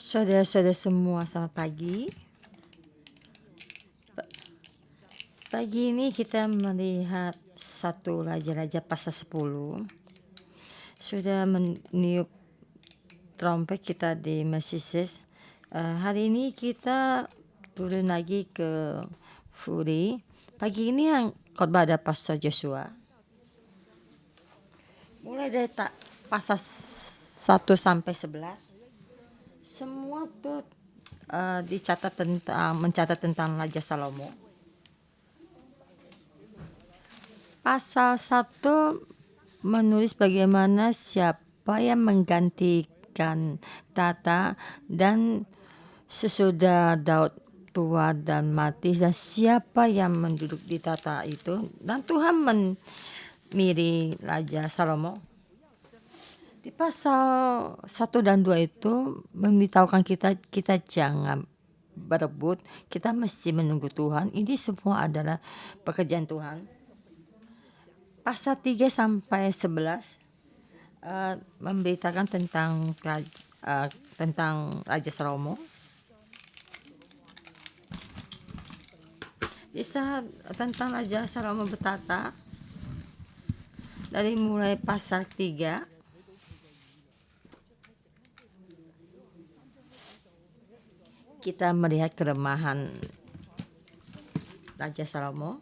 Saudara-saudara semua, selamat pagi. Pagi ini kita melihat satu Raja-Raja pasal 10. Sudah meniup trompet kita di Mesises. Hari ini kita turun lagi ke Furi. Pagi ini yang khotbah ada Pastor Joshua. Mulai dari pasal 1 sampai 11. Semua tuh mencatat tentang Raja Salomo. Pasal 1 menulis bagaimana siapa yang menggantikan tata dan sesudah Daud tua dan mati, dan siapa yang menduduk di tata itu, dan Tuhan memilih Raja Salomo. Di pasal 1 dan 2 itu memberitahukan kita jangan berebut, kita mesti menunggu Tuhan. Ini semua adalah pekerjaan Tuhan. Pasal 3 sampai 11 memberitakan tentang Raja Salomo. Kisah tentang Raja Salomo bertata dari mulai pasal 3 kita melihat kelemahan Raja Salomo.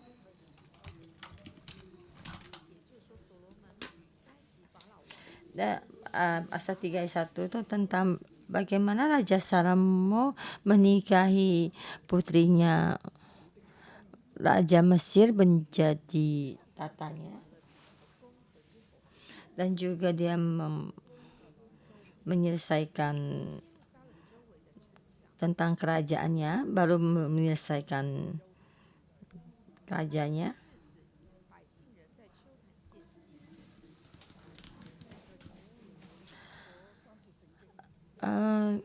Pasal 3 ayat 1 itu tentang bagaimana Raja Salomo menikahi putrinya Raja Mesir menjadi tatanya, dan juga dia menyelesaikan tentang kerajaannya, baru menyelesaikan kerajaannya.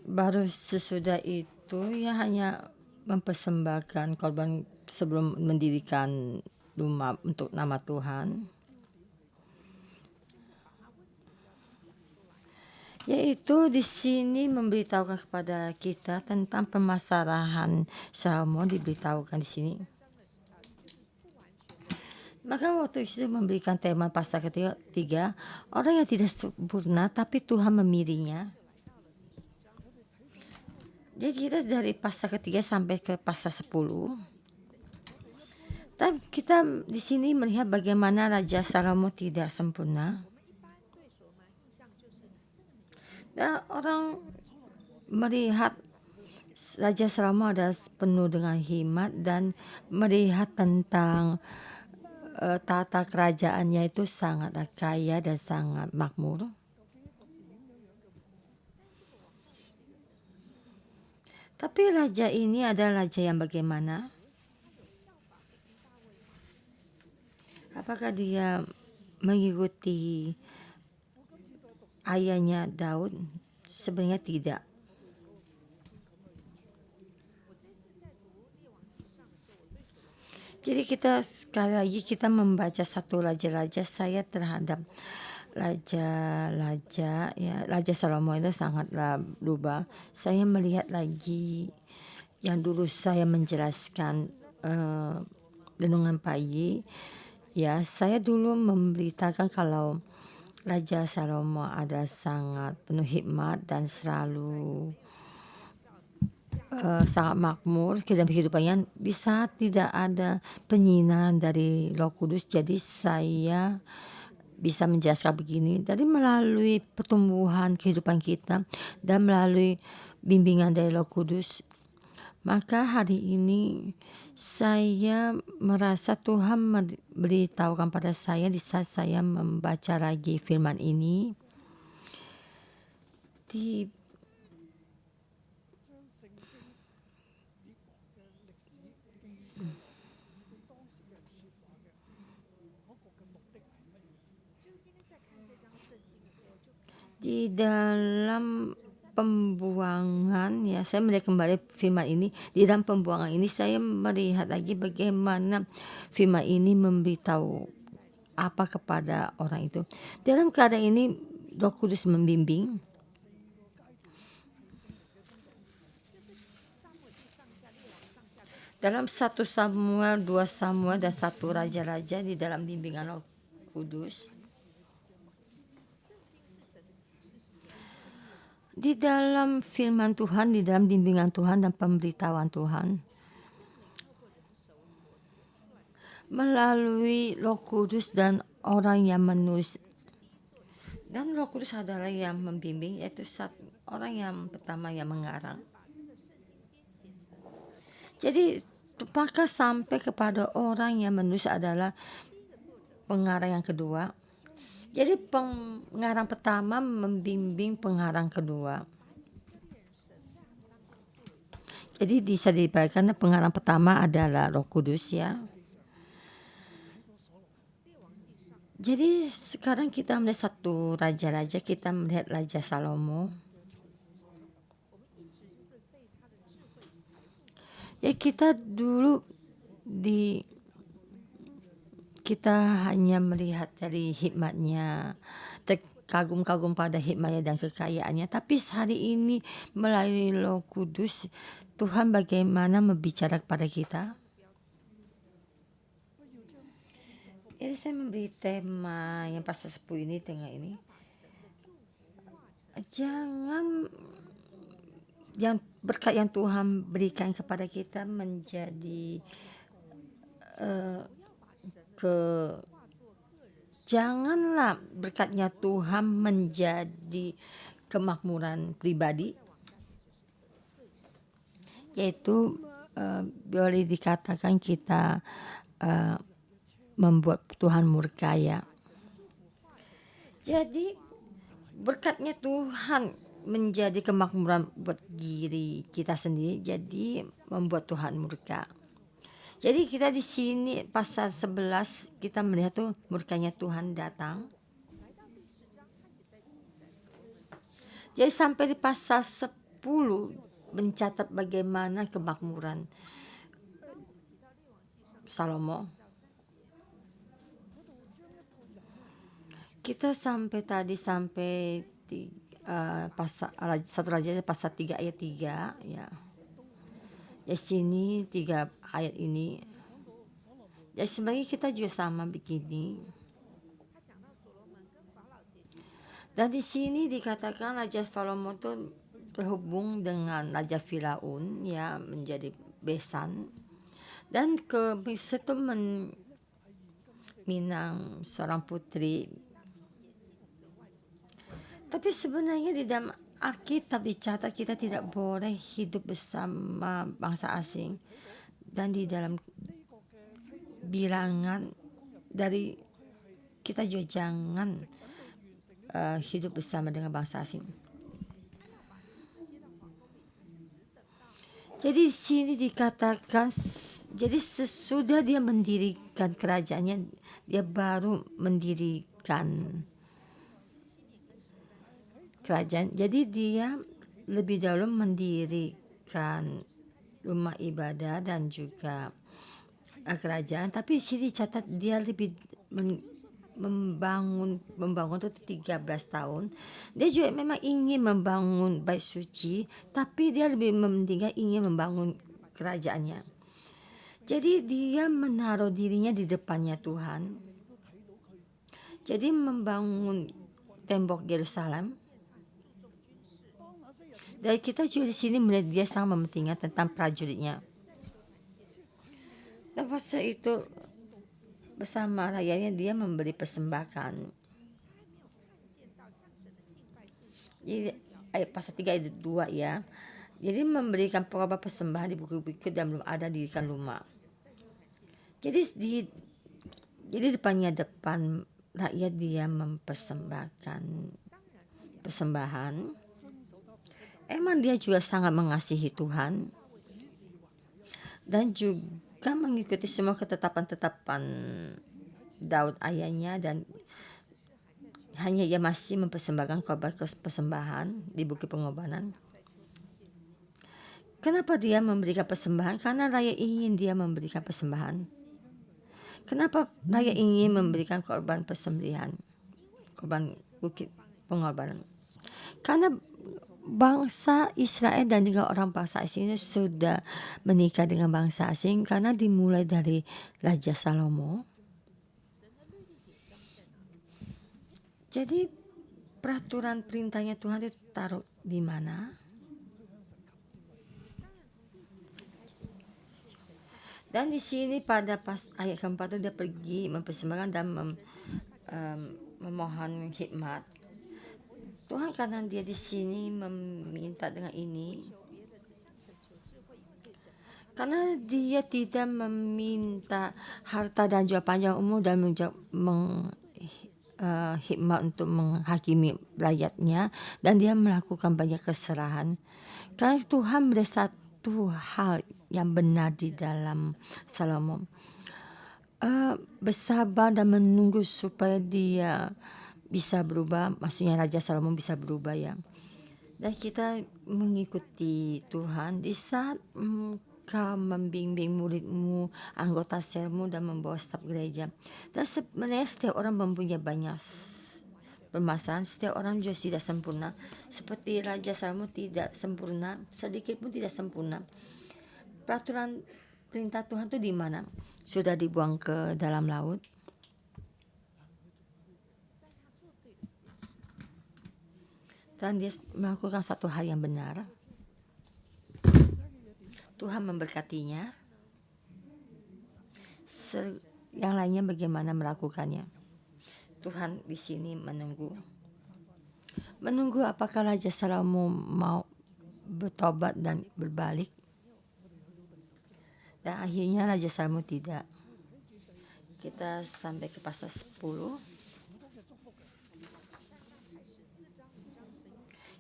Baru sesudah itu ya hanya mempersembahkan korban sebelum mendirikan rumah untuk nama Tuhan, yaitu di sini memberitahukan kepada kita tentang permasalahan Salomo, diberitahukan di sini. Maka waktu itu memberikan tema pasal ketiga, orang yang tidak sempurna tapi Tuhan memilihnya. Jadi kita dari pasal ketiga sampai ke pasal 10. Dan kita di sini melihat bagaimana Raja Salomo tidak sempurna. Dan orang melihat Raja Salomo adalah penuh dengan hikmat dan melihat tentang tata kerajaannya itu sangat kaya dan sangat makmur. Tapi raja ini adalah raja yang bagaimana? Apakah dia mengikuti ayahnya Daud? Sebenarnya tidak. Jadi kita sekali lagi kita membaca satu raja-raja, saya terhadap Raja Salomo itu sangatlah berubah. Saya melihat lagi yang dulu saya menjelaskan renungan pagi, ya saya dulu memberitakan kalau Raja Salomo adalah sangat penuh hikmat dan selalu sangat makmur dalam kehidupannya di saat tidak ada penyinaran dari Roh Kudus. Jadi saya bisa menjelaskan begini, dari melalui pertumbuhan kehidupan kita dan melalui bimbingan dari Roh Kudus, maka hari ini saya merasa Tuhan memberitahukan pada saya di saat saya membaca lagi firman ini di dalam pembuangan, ya saya melihat kembali firman ini. Di dalam pembuangan ini saya melihat lagi bagaimana firman ini memberitahu apa kepada orang itu. Dalam keadaan ini Roh Kudus membimbing. Dalam 1 Samuel, 2 Samuel, dan 1 Raja-Raja di dalam bimbingan Roh Kudus. Di dalam firman Tuhan, di dalam bimbingan Tuhan dan pemberitahuan Tuhan, melalui Roh Kudus dan orang yang menulis. Dan Roh Kudus adalah yang membimbing, yaitu orang yang pertama yang mengarang. Jadi maka sampai kepada orang yang menulis adalah pengarang yang kedua. Jadi pengarang pertama membimbing pengarang kedua. Jadi bisa diibaratkan pengarang pertama adalah Roh Kudus ya. Jadi sekarang kita melihat 1 Raja-Raja, kita melihat Raja Salomo. Ya kita dulu kita hanya melihat dari hikmatnya, terkagum-kagum pada hikmatnya dan kekayaannya. Tapi hari ini melalui Roh Kudus, Tuhan bagaimana berbicara kepada kita. Jadi saya memberi tema yang pasal 10 ini, tengah ini. Jangan yang berkat yang Tuhan berikan kepada kita menjadi janganlah berkatnya Tuhan menjadi kemakmuran pribadi, yaitu boleh dikatakan kita membuat Tuhan murka ya. Jadi berkatnya Tuhan menjadi kemakmuran buat diri kita sendiri, jadi membuat Tuhan murka. Jadi kita di sini pasal 11 kita melihat tuh murkanya Tuhan datang. Jadi sampai di pasal 10 mencatat bagaimana kemakmuran Salomo. Kita sampai pasal 1 Raja pasal 3 ayat 3 ya. Di sini 3 ayat ini. Ya sebenarnya kita juga sama begini. Dan di sini dikatakan Raja Salomo itu terhubung dengan Raja Firaun ya, menjadi besan. Dan itu meminang seorang putri. Tapi sebenarnya di dalam Alkitab dicatat kita tidak boleh hidup bersama bangsa asing. Dan di dalam bilangan dari kita juga jangan hidup bersama dengan bangsa asing. Jadi di sini dikatakan, jadi sesudah dia mendirikan kerajaannya, dia baru mendirikan kerajaan. Jadi dia lebih dahulu mendirikan rumah ibadah dan juga kerajaan. Tapi di sini dicatat dia lebih membangun itu 13 tahun. Dia juga memang ingin membangun bait suci, tapi dia lebih mementingkan ingin membangun kerajaannya. Jadi dia menaruh dirinya di depannya Tuhan. Jadi membangun tembok Yerusalem. Dan kita juga di sini melihat dia sangat mementingkan tentang prajuritnya. Dan pasal itu bersama rakyatnya dia memberi persembahan. Jadi ayat pasal 3 ayat 2 ya. Jadi memberikan beberapa persembahan di bukit-bukit dan belum ada dirikan rumah. Jadi depan rakyat dia mempersembahkan persembahan. Emang dia juga sangat mengasihi Tuhan dan juga mengikuti semua ketetapan-ketetapan Daud ayahnya, dan hanya ia masih mempersembahkan korban persembahan di bukit pengorbanan. Kenapa dia memberikan persembahan? Karena rakyat ingin dia memberikan persembahan. Kenapa rakyat ingin memberikan korban persembelihan, korban bukit pengorbanan? Karena bangsa Israel dan juga orang bangsa asing ini sudah menikah dengan bangsa asing karena dimulai dari Raja Salomo. Jadi peraturan perintahnya Tuhan itu taruh di mana? Dan di sini pada pas ayat keempat itu dia pergi mempersembahkan dan memohon hikmat. Tuhan karena dia di sini meminta dengan ini, karena dia tidak meminta harta dan juga panjang umur dan hikmat untuk menghakimi rakyatnya, dan dia melakukan banyak keserahan. Karena Tuhan ada satu hal yang benar di dalam Salomo, bersabar dan menunggu supaya dia bisa berubah, maksudnya Raja Salomo bisa berubah ya. Dan kita mengikuti Tuhan di saat kau membimbing muridmu, anggota selmu dan membawa staf gereja. Dan sebenarnya setiap orang mempunyai banyak permasalahan, setiap orang juga tidak sempurna. Seperti Raja Salomo tidak sempurna, sedikit pun tidak sempurna. Peraturan perintah Tuhan itu di mana? Sudah dibuang ke dalam laut. Dan dia melakukan satu hal yang benar. Tuhan memberkatinya. Yang lainnya bagaimana melakukannya? Tuhan di sini menunggu apakah Raja Salomo mau bertobat dan berbalik. Dan akhirnya Raja Salomo tidak. Kita sampai ke pasal 10.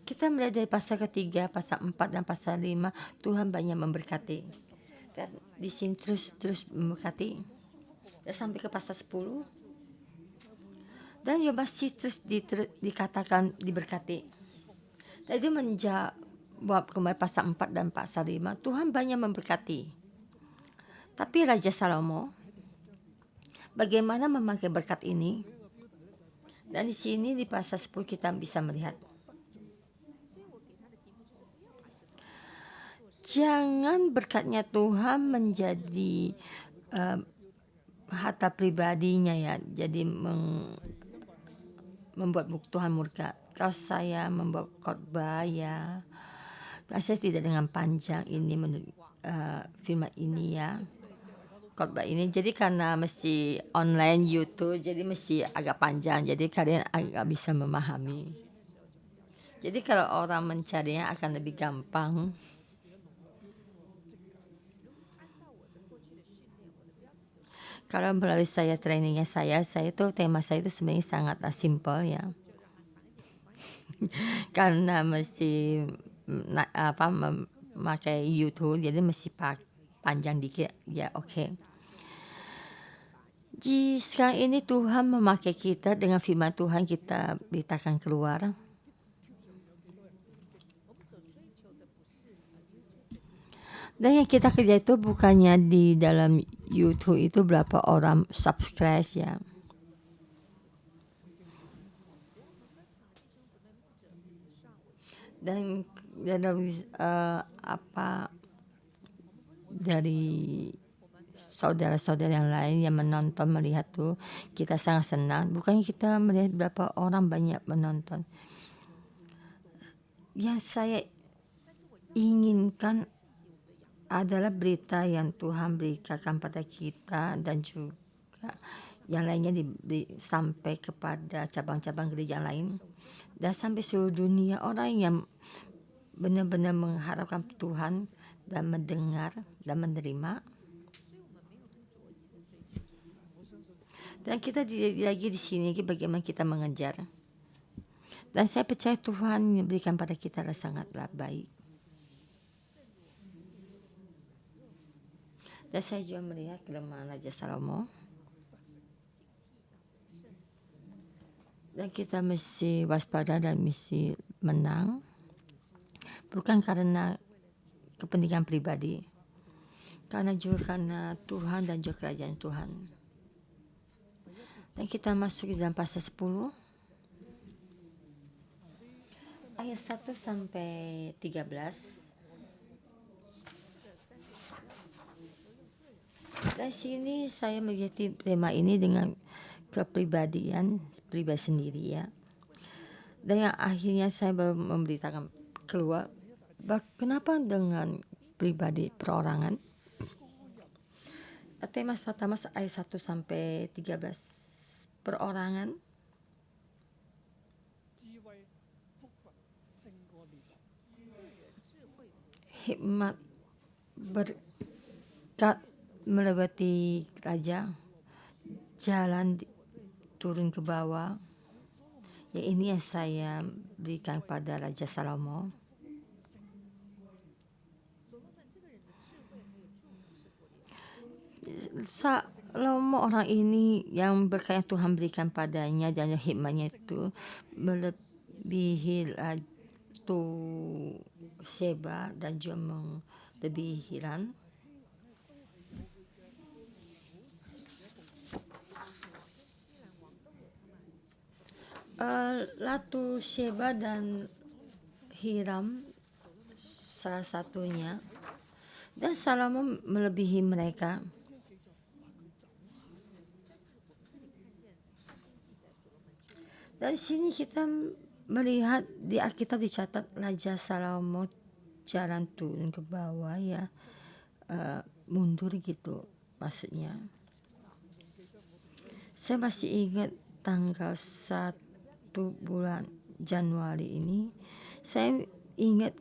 Kita mulai dari pasal ketiga, pasal 4 dan pasal 5. Tuhan banyak memberkati. Dan di sini terus memberkati. Dan sampai ke pasal 10. Dan dia masih terus dikatakan diberkati. Jadi menjawab kembali pasal 4 dan pasal 5. Tuhan banyak memberkati. Tapi Raja Salomo bagaimana memakai berkat ini? Dan di sini di pasal 10 kita bisa melihat. Jangan berkatnya Tuhan menjadi harta pribadinya ya. Jadi membuat Tuhan murka. Kalau saya membuat khotbah ya, saya tidak dengan panjang ini firman ini ya, khotbah ini. Jadi karena mesti online YouTube, jadi mesti agak panjang. Jadi kalian agak bisa memahami. Jadi kalau orang mencarinya akan lebih gampang. Kalau melalui trainingnya saya itu tema saya itu sebenarnya sangat simple ya. Karena mesti memakai YouTube, jadi mesti panjang dikit ya, oke. Jadi sekarang ini Tuhan memakai kita dengan firman Tuhan, kita beritakan keluar. Dan yang kita kerja itu bukannya di dalam YouTube itu berapa orang subscribe ya. Dan dari saudara-saudara yang lain yang menonton, melihat tuh kita sangat senang. Bukannya kita melihat berapa orang banyak menonton. Yang saya inginkan adalah berita yang Tuhan berikan pada kita dan juga yang lainnya sampai kepada cabang-cabang gereja lain dan sampai seluruh dunia, orang yang benar-benar mengharapkan Tuhan dan mendengar dan menerima. Dan kita lagi di sini bagaimana kita mengejar. Dan saya percaya Tuhan memberikan pada kita sangatlah baik. Dan saya juga melihat kelemahan Raja Salomo. Dan kita mesti waspada dan mesti menang. Bukan karena kepentingan pribadi. Karena juga karena Tuhan dan juga kerajaan Tuhan. Dan kita masuk di dalam pasal 10. ayat 1 sampai 13. Dari sini saya melihat tema ini dengan kepribadian pribadi sendiri ya. Dan yang akhirnya saya baru memberitakan keluar, kenapa dengan pribadi perorangan. Tema pertama ayat 1 sampai 13. Perorangan. Hikmat berkat melewati raja, jalan turun ke bawah. Ya, ini yang saya berikan pada Raja Salomo. Salomo orang ini yang berkat yang Tuhan berikan padanya dan hikmatnya itu melebihi Ratu Sheba dan juga melebihi Hiram. Ratu Sheba dan Hiram salah satunya, dan Salomo melebihi mereka. Dari sini kita melihat di Alkitab dicatat Raja Salomo jalan turun ke bawah ya, mundur gitu maksudnya. Saya masih ingat tanggal 1 bulan Januari ini, saya ingat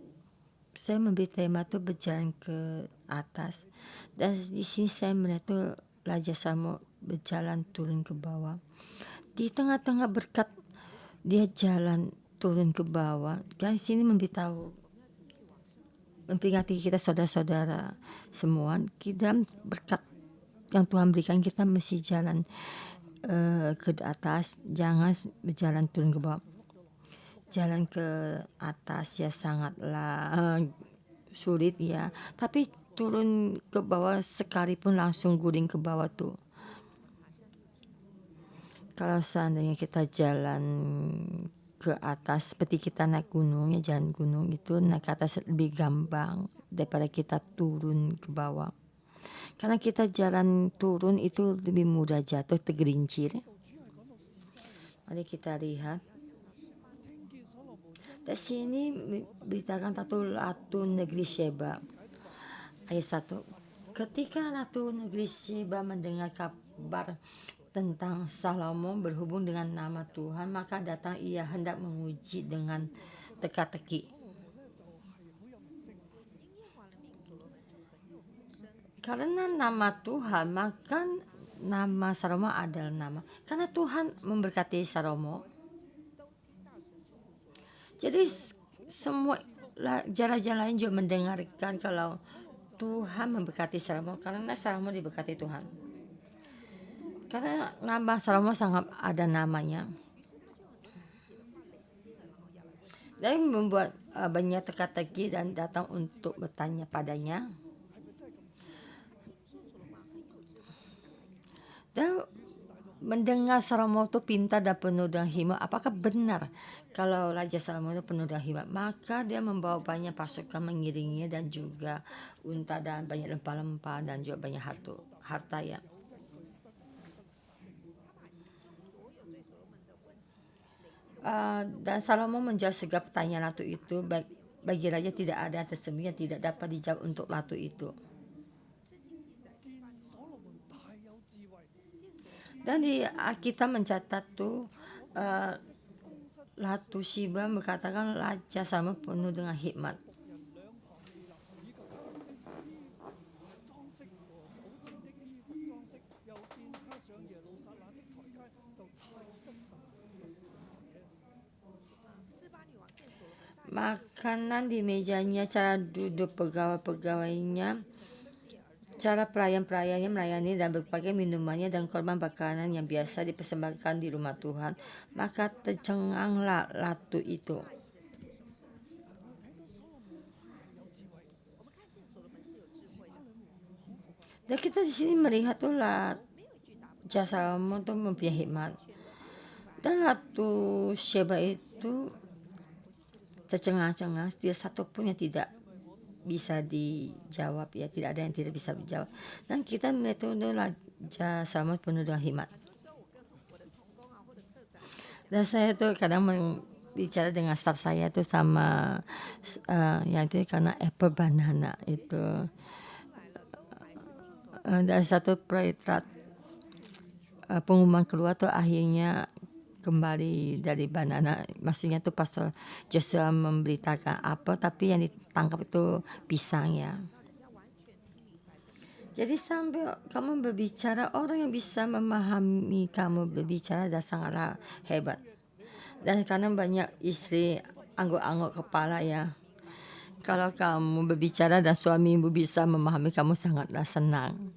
saya memberi tema tuh berjalan ke atas, dan di sini saya melihat tuh Raja Salomo berjalan turun ke bawah. Di tengah-tengah berkat dia jalan turun ke bawah, dan sini memberitahu, memperingati kita saudara-saudara semua, kita berkat yang Tuhan berikan kita mesti jalan ke atas, jangan berjalan turun ke bawah. Jalan ke atas ya sangatlah sulit ya, tapi turun ke bawah sekalipun langsung guling ke bawah tuh. Kalau seandainya kita jalan ke atas seperti kita naik gunung ya, jalan gunung itu naik ke atas lebih gampang daripada kita turun ke bawah. Karena kita jalan turun itu lebih mudah jatuh, tergelincir. Mari kita lihat. Di sini beritakan Ratu Negeri Sheba. Ayat 1. Ketika Ratu Negeri Sheba mendengar kabar tentang Salomo berhubung dengan nama Tuhan, maka datang ia hendak menguji dengan teka-teki. Karena nama Tuhan, maka nama Salomo adalah nama. Karena Tuhan memberkati Salomo, jadi semua raja-raja lain juga mendengarkan kalau Tuhan memberkati Salomo, karena Salomo diberkati Tuhan. Karena nama Salomo sangat ada namanya, dan membuat banyak teka-teki dan datang untuk bertanya padanya. Dan mendengar Salomo itu pintar dan penuh dengan hikmat. Apakah benar kalau Raja Salomo itu penuh dengan hikmat? Maka dia membawa banyak pasukan mengiringinya, dan juga unta dan banyak rempah-rempah dan juga banyak harta ya. Dan Salomo menjawab segala pertanyaan ratu itu. Bagi raja tidak ada tersembunyi yang tidak dapat dijawab untuk ratu itu. Dan di Alkitab mencatat tuh Ratu Sheba berkatakan Raja Salomo penuh dengan hikmat. Makanan di mejanya, cara duduk pegawai-pegawainya, cara pelayan-pelayannya melayani, dan berbagai minumannya dan korban bakaran yang biasa dipersembahkan di rumah Tuhan. Maka tercenganglah ratu itu. Dan kita di sini melihat tuh Raja Salomo tuh mempunyai hikmat. Dan Ratu Sheba itu tercengang-cengang, tidak satu pun yang tidak bisa dijawab ya, tidak ada yang tidak bisa dijawab. Dan kita melihat itu Raja Salomon penuh dengan hikmat. Dan saya tuh kadang bicara dengan staff saya tuh sama yang itu karena apple banana itu dari satu proyek pengumuman keluar tuh akhirnya kembali dari banana, maksudnya tuh Pastor Joshua memberitakan apel tapi yang ditangkap itu pisang ya. Jadi sampai kamu berbicara, orang yang bisa memahami kamu berbicara dan sangatlah hebat. Dan karena banyak istri angguk-angguk kepala ya. Kalau kamu berbicara dan suamimu bisa memahami kamu, sangatlah senang.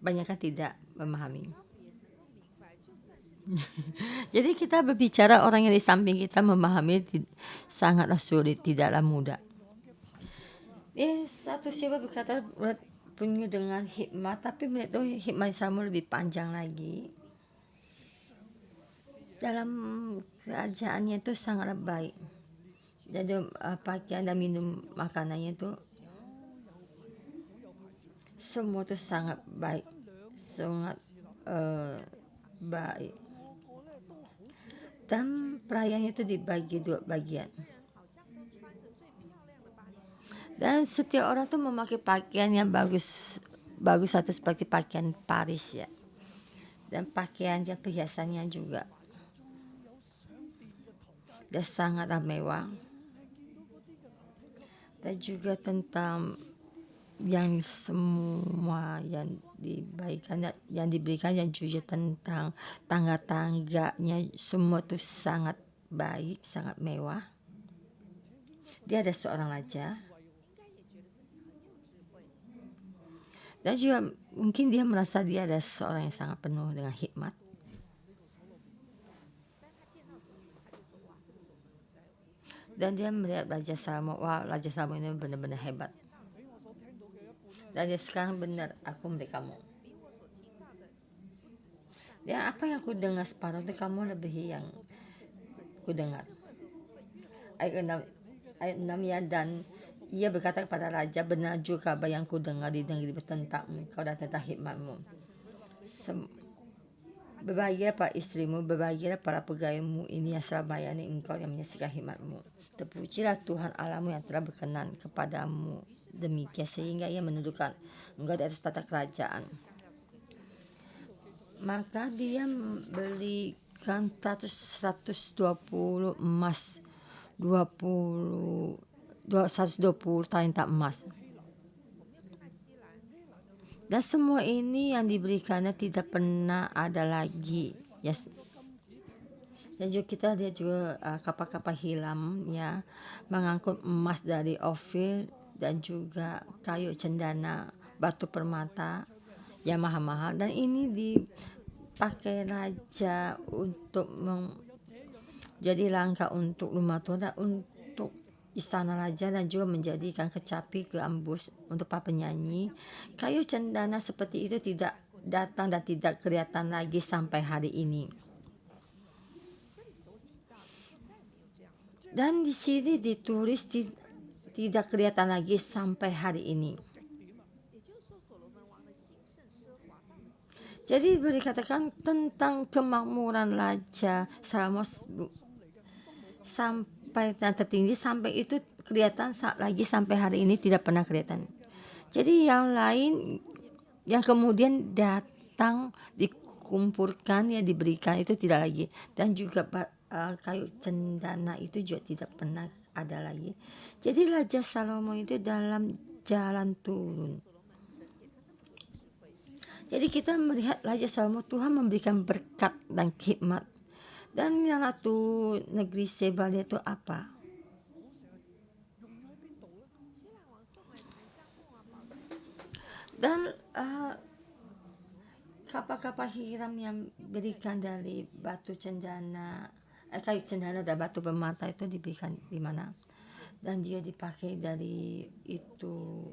Banyak kan tidak memahami. Jadi kita berbicara, orang yang di samping kita memahami sangatlah sulit, tidaklah mudah. Satu siapa berkata punya dengan hikmat, tapi melihat hikmat Salomo lebih panjang lagi. Dalam kerajaannya itu sangatlah baik. Jadi pakaian dan minum makanannya itu semua itu sangat baik, sangat baik. Dan perayaannya itu dibagi 2 bagian. Dan setiap orang tuh memakai pakaian yang bagus satu seperti pakaian Paris ya. Dan pakaian dan perhiasannya juga. Dan sangatlah mewah. Dan juga tentang yang semua yang diberikan yang juga tentang tangga-tangganya semua tuh sangat baik, sangat mewah. Dia ada seorang raja. Dan juga mungkin dia merasa dia ada seorang yang sangat penuh dengan hikmat. Dan dia melihat Raja Salomo, wah Raja Salomo ini benar-benar hebat. Dan dia sekarang benar, aku melihat kamu. Ya, apa yang aku dengar separuh itu kamu lebih yang aku dengar. Ayat 6 ya, dan ia berkata kepada raja, benar juga apa yang ku dengar di negeri tentang engkau dan tentang hikmatmu. Berbahagia para istrimu, berbahagia para pegawaimu ini yang selalu melayani engkau, yang menyaksikan hikmatmu. Terpujilah Tuhan Allahmu yang telah berkenan kepadamu demikian, sehingga ia menundukkan engkau di atas tata kerajaan. Maka dia belikan 120 emas, 120 talenta emas. Dan semua ini yang diberikannya tidak pernah ada lagi. Yes. Dan juga kita lihat juga kapal-kapal hilam ya, mengangkut emas dari Ofir dan juga kayu cendana, batu permata yang mahal-mahal. Dan ini dipakai raja untuk jadi langkah untuk rumah Tuhan dan untuk istana raja, dan juga menjadikan kecapi ke ambus untuk para penyanyi. Kayu cendana seperti itu tidak datang dan tidak kelihatan lagi sampai hari ini. Dan di sini ditulis tidak kelihatan lagi sampai hari ini. Jadi dikatakan tentang kemakmuran Raja Salomo sampai dan tertinggi, sampai itu kelihatan lagi sampai hari ini tidak pernah kelihatan. Jadi yang lain yang kemudian datang dikumpulkan ya diberikan itu tidak lagi, dan juga kayu cendana itu juga tidak pernah ada lagi. Jadi Raja Salomo itu dalam jalan turun. Jadi kita melihat Raja Salomo, Tuhan memberikan berkat dan hikmat. Dan yang Ratu negeri Seba itu apa? Dan kapal-kapal hiram yang berikan dari batu cendana, kayu cendana dan batu permata itu diberikan di mana? Dan dia dipakai dari itu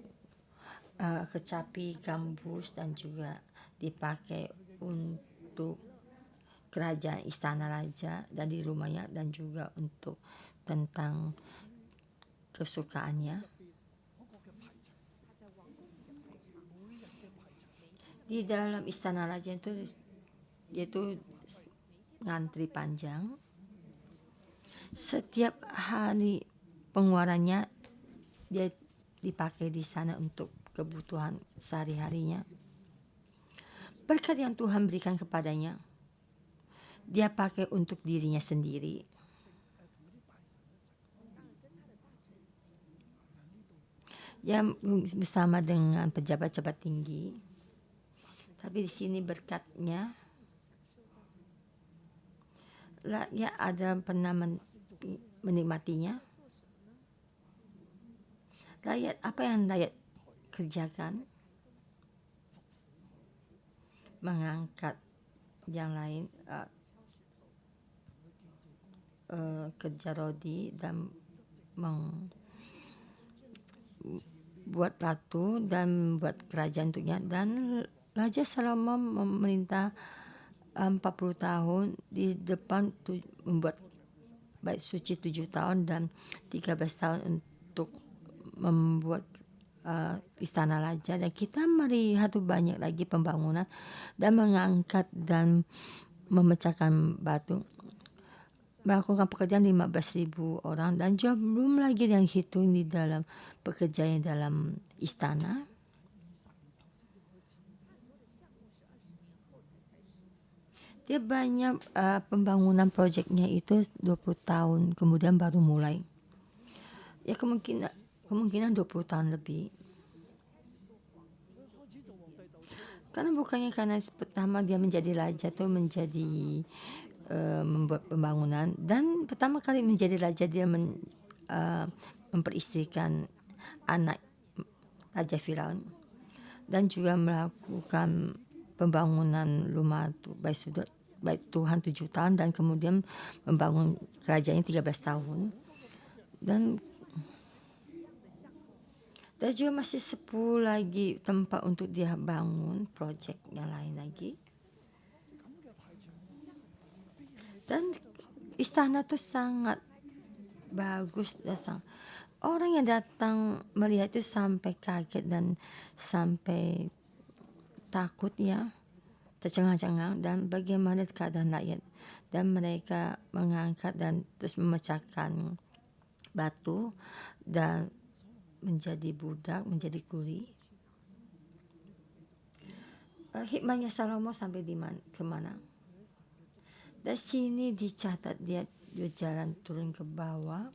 kecapi, gambus, dan juga dipakai untuk kerajaan istana raja dan di rumahnya, dan juga untuk tentang kesukaannya. Di dalam istana raja itu yaitu ngantri panjang. Setiap hari pengeluarannya dia dipakai di sana untuk kebutuhan sehari-harinya. Berkat yang Tuhan berikan kepadanya, dia pakai untuk dirinya sendiri. Ya bersama dengan pejabat-pejabat tinggi. Tapi di sini berkatnya, ya ada pernah menikmatinya. Rakyat, apa yang rakyat kerjakan? Mengangkat yang lain, kerja rodi dan buat ratu dan buat kerajaan untuknya. Dan Raja selama memerintah 40 tahun di depan membuat bait suci 7 tahun dan 13 tahun untuk membuat istana raja. Dan kita melihat banyak lagi pembangunan dan mengangkat dan memecahkan batu, melakukan pekerjaan 15.000 orang dan juga belum lagi yang hitung di dalam pekerjaan dalam istana. Dia banyak pembangunan proyeknya itu 20 tahun kemudian baru mulai. Ya kemungkinan 20 tahun lebih. Karena bukannya karena pertama dia menjadi raja tuh menjadi membuat pembangunan, dan pertama kali menjadi raja dia memperistrikan anak Raja Firaun dan juga melakukan pembangunan rumah bait Tuhan 7 tahun dan kemudian membangun kerajaannya 13 tahun. Dan juga masih 10 lagi tempat untuk dia bangun projek yang lain lagi. Dan istana tuh sangat bagus dan orang yang datang melihat itu sampai kaget dan sampai takut ya, tercengang-cengang. Dan bagaimana keadaan rakyat, dan mereka mengangkat dan terus memecahkan batu dan menjadi budak, menjadi kuli. Hikmahnya Salomo sampai kemana? Dari sini dicatat dia berjalan turun ke bawah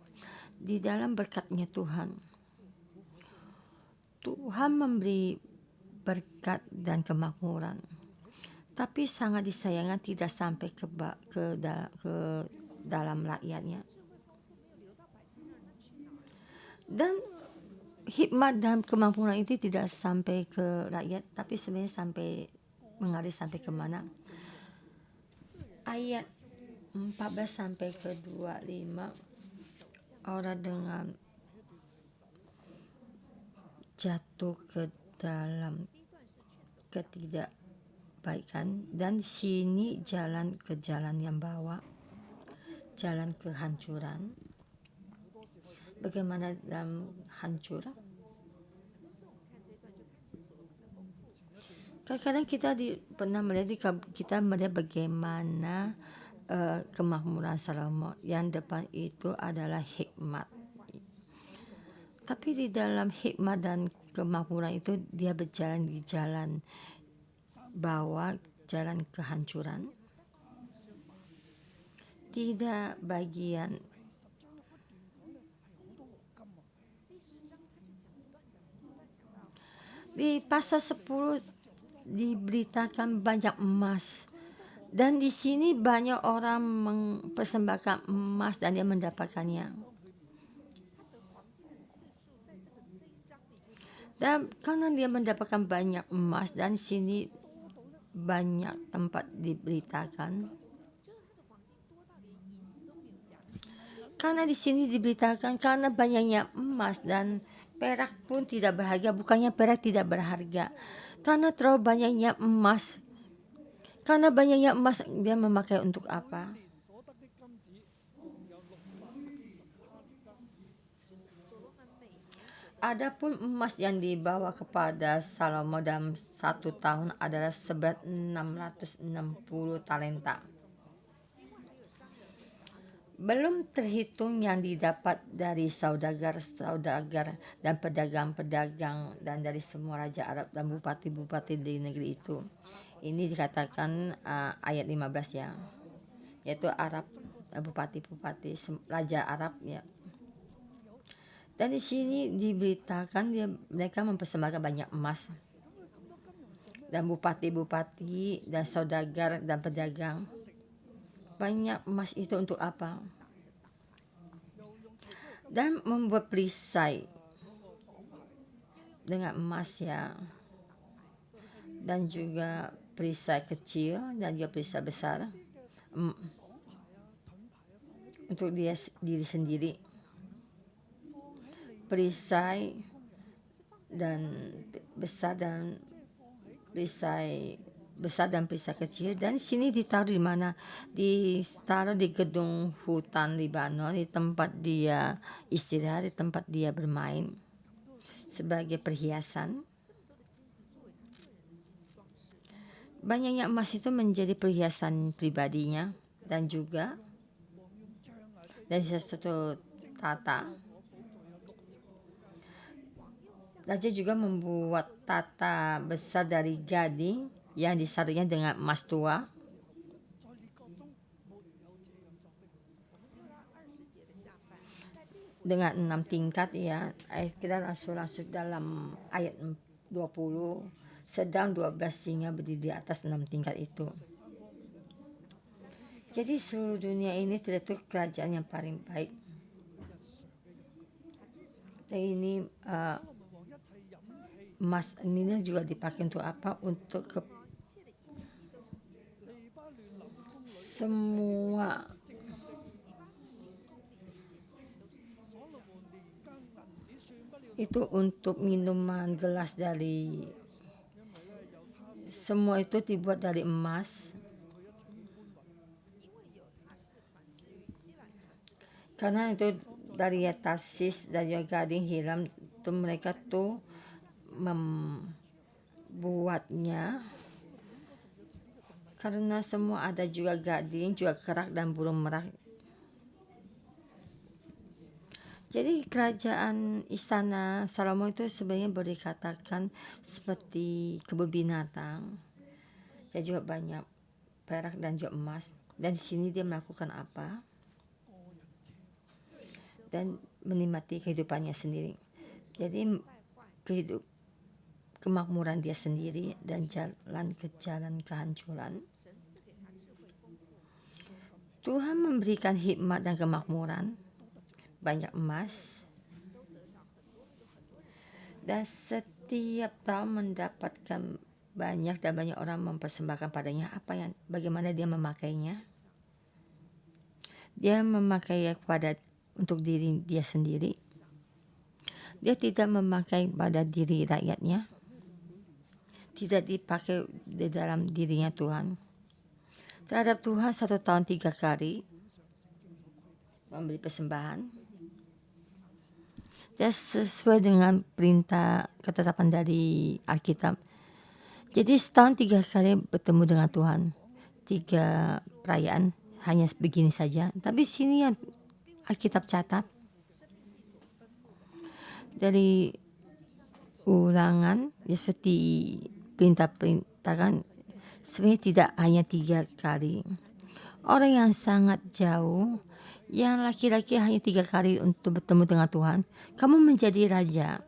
di dalam berkatnya Tuhan. Tuhan memberi berkat dan kemakmuran, tapi sangat disayangkan tidak sampai ke dalam rakyatnya. Dan hikmat dan kemampuan itu tidak sampai ke rakyat, tapi sebenarnya sampai mengalir sampai kemana? Ayat 14 sampai ke 25, orang dengan jatuh ke dalam ketidakbaikan, dan sini jalan ke jalan yang bawa jalan kehancuran. Bagaimana dalam hancur? Kadang-kadang kita pernah melihat bagaimana kemakmuran Salomo. Yang depan itu adalah hikmat. Tapi di dalam hikmat dan kemakmuran itu dia berjalan di jalan bawah, jalan kehancuran. Tidak bagian. Di pasal 10 diberitakan banyak emas, dan di sini banyak orang mempersembahkan emas dan dia mendapatkannya. Dan karena dia mendapatkan banyak emas, dan di sini banyak tempat diberitakan. Karena di sini diberitakan karena banyaknya emas dan perak pun tidak berharga. Bukannya perak tidak berharga, karena terlalu banyaknya emas. Karena banyaknya emas dia memakai untuk apa? Adapun emas yang dibawa kepada Salomo dalam 1 tahun adalah seberat 660 talenta. Belum terhitung yang didapat dari saudagar dan pedagang-pedagang dan dari semua raja Arab dan bupati-bupati di negeri itu. Ini dikatakan ayat 15 ya, yaitu Arab, bupati-bupati, raja Arab ya. Dan di sini diberitakan mereka mempersembahkan banyak emas. Dan bupati-bupati dan saudagar dan pedagang. Banyak emas itu untuk apa? Dan membuat perisai dengan emas ya. Dan juga perisai kecil dan juga perisai besar. Untuk diri sendiri. Perisai dan besar dan perisai kecil, dan sini ditaruh di mana? Ditaruh di gedung hutan Libanon, di tempat dia istirahat, di tempat dia bermain sebagai perhiasan. Banyaknya emas itu menjadi perhiasan pribadinya dan juga dari sesuatu tata. Raja juga membuat tata besar dari gading yang disaringnya dengan emas tua. Dengan 6 tingkat ya. Kita langsung dalam ayat 20. Sedang 12 singa berdiri di atas 6 tingkat itu. Jadi seluruh dunia ini terdapat kerajaan yang paling baik. Dan ini emas ini juga dipakai untuk apa? Untuk semua itu untuk minuman gelas dari semua itu dibuat dari emas. Karena itu dari Tarsis dan juga gading Hiram itu mereka tuh membuatnya karena semua ada juga gading, juga kerak dan burung merak. Jadi kerajaan istana Salomo itu sebenarnya boleh dikatakan seperti kebun binatang. Dan juga banyak perak dan juga emas. Dan di sini dia melakukan apa? Dan menikmati kehidupannya sendiri. Jadi kemakmuran dia sendiri dan jalan kehancuran. Tuhan memberikan hikmat dan kemakmuran, banyak emas, dan setiap tahun mendapatkan banyak dan banyak orang mempersembahkan padanya bagaimana dia memakainya. Dia memakai untuk diri dia sendiri. Dia tidak memakai pada diri rakyatnya. Tidak dipakai di dalam dirinya Tuhan. Terhadap Tuhan 1 tahun 3 kali memberi persembahan. Dan sesuai dengan perintah ketetapan dari Alkitab. Jadi setahun 3 kali bertemu dengan Tuhan. 3 perayaan hanya begini saja. Tapi sini yang Alkitab catat dari ulangan seperti perintah-perintahkan sebenarnya tidak hanya 3 kali. Orang yang sangat jauh, yang laki-laki hanya 3 kali untuk bertemu dengan Tuhan. Kamu menjadi raja.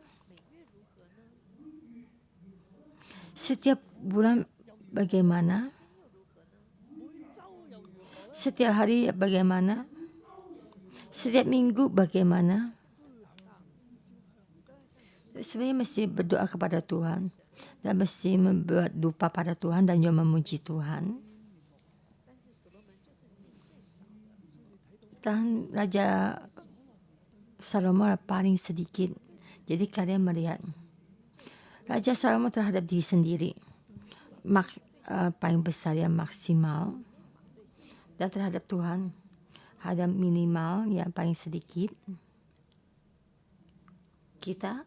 Setiap bulan bagaimana? Setiap hari bagaimana? Setiap minggu bagaimana? Sebenarnya mesti berdoa kepada Tuhan. Dan mesti membuat dupa pada Tuhan dan juga memuji Tuhan. Dan Raja Salomo paling sedikit. Jadi kalian melihat. Raja Salomo terhadap diri sendiri. Paling besar yang maksimal. Dan terhadap Tuhan ada minimal yang paling sedikit. Kita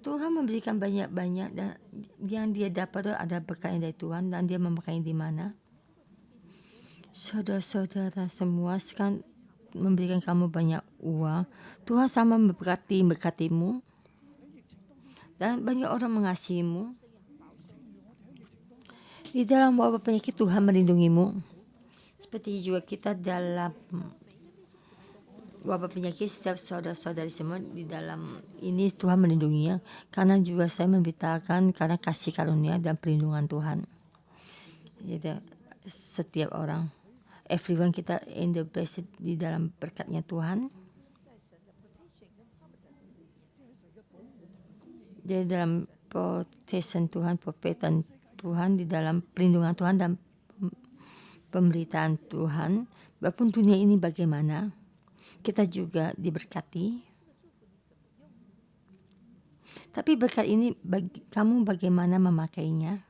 Tuhan memberikan banyak-banyak dan yang dia dapat ada berkat dari Tuhan dan dia memakai di mana. Saudara-saudara semua sekarang memberikan kamu banyak uang. Tuhan sama berkatimu dan banyak orang mengasihimu. Di dalam wabah penyakit Tuhan melindungimu. Seperti juga kita dalam wabah penyakit, setiap saudara-saudari semua di dalam ini Tuhan melindunginya. Karena juga saya memberitakan karena kasih karunia dan perlindungan Tuhan. Jadi setiap orang, everyone kita in the blessed di dalam berkatnya Tuhan. Jadi dalam protection Tuhan, protection Tuhan, di dalam perlindungan Tuhan dan pemberitaan Tuhan. Walaupun dunia ini bagaimana, kita juga diberkati. Tapi berkat ini kamu bagaimana memakainya?